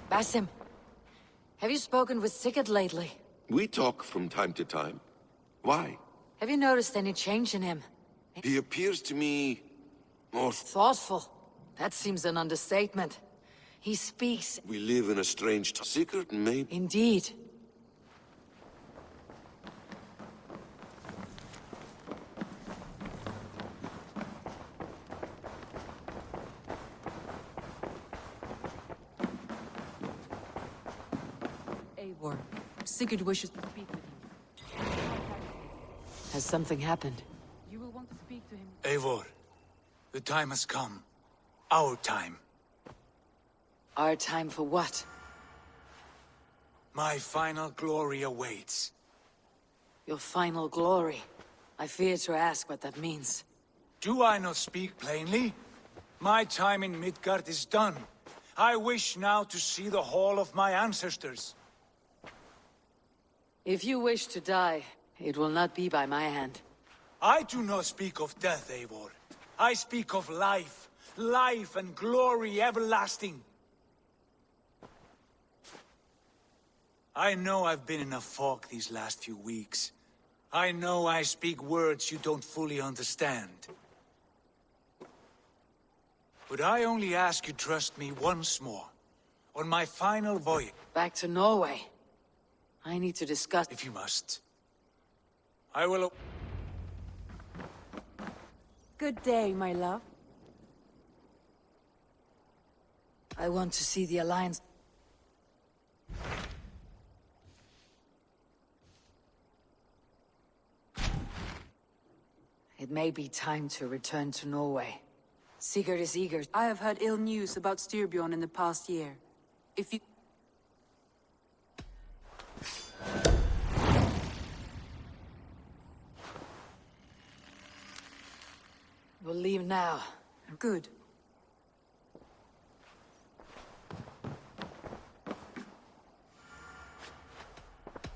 Basim, have you spoken with Sigurd lately?
We talk from time to time. Why?
Have you noticed any change in him?
He appears to me more
Thoughtful. That seems an understatement. He speaks.
We live in a strange Sigurd, maybe.
Indeed.
Eivor, Sigurd wishes to speak with you.
Has something happened?
You will want to speak to him.
Eivor, the time has come. Our time.
Our time for what?
My final glory awaits.
Your final glory. I fear to ask what that means.
Do I not speak plainly? My time in Midgard is done. I wish now to see the hall of my ancestors.
If you wish to die, it will not be by my hand.
I do not speak of death, Eivor. I speak of life. Life and glory everlasting. I know I've been in a fog these last few weeks. I know I speak words you don't fully understand. But I only ask you trust me once more. On my final voyage.
Back to Norway. I need to discuss...
If you must. I will...
Good day, my love.
I want to see the Alliance... It may be time to return to Norway. Sigurd is eager.
I have heard ill news about Styrbjorn in the past year. If you...
We'll leave now.
Good.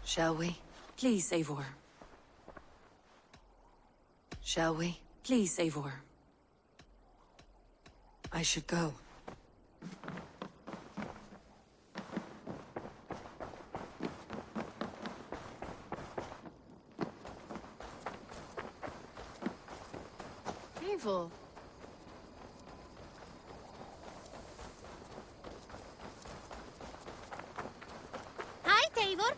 Shall we?
Please, Eivor.
Shall we?
Please, Eivor.
I should go.
Eivor.
Hi, Eivor.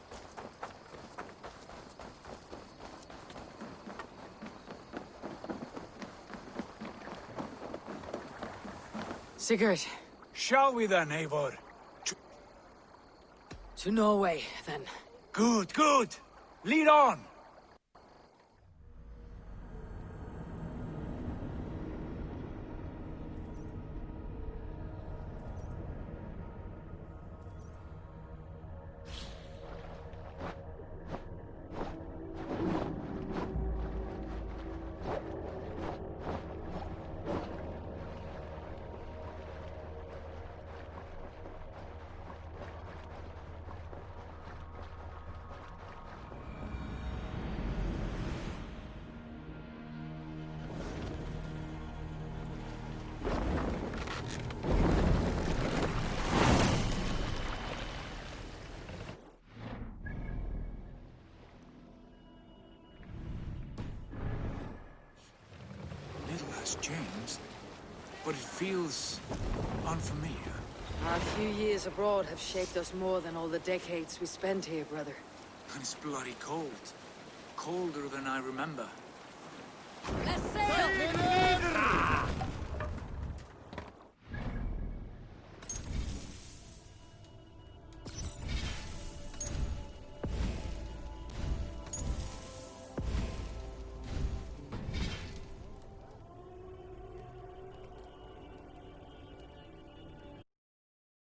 Sigurd.
Shall we then, Eivor?
To Norway, then.
Good, good! Lead on! Changed, but it feels unfamiliar.
Our few years abroad have shaped us more than all the decades we spent here, brother.
And it's bloody cold. Colder than I remember.
Let's sail!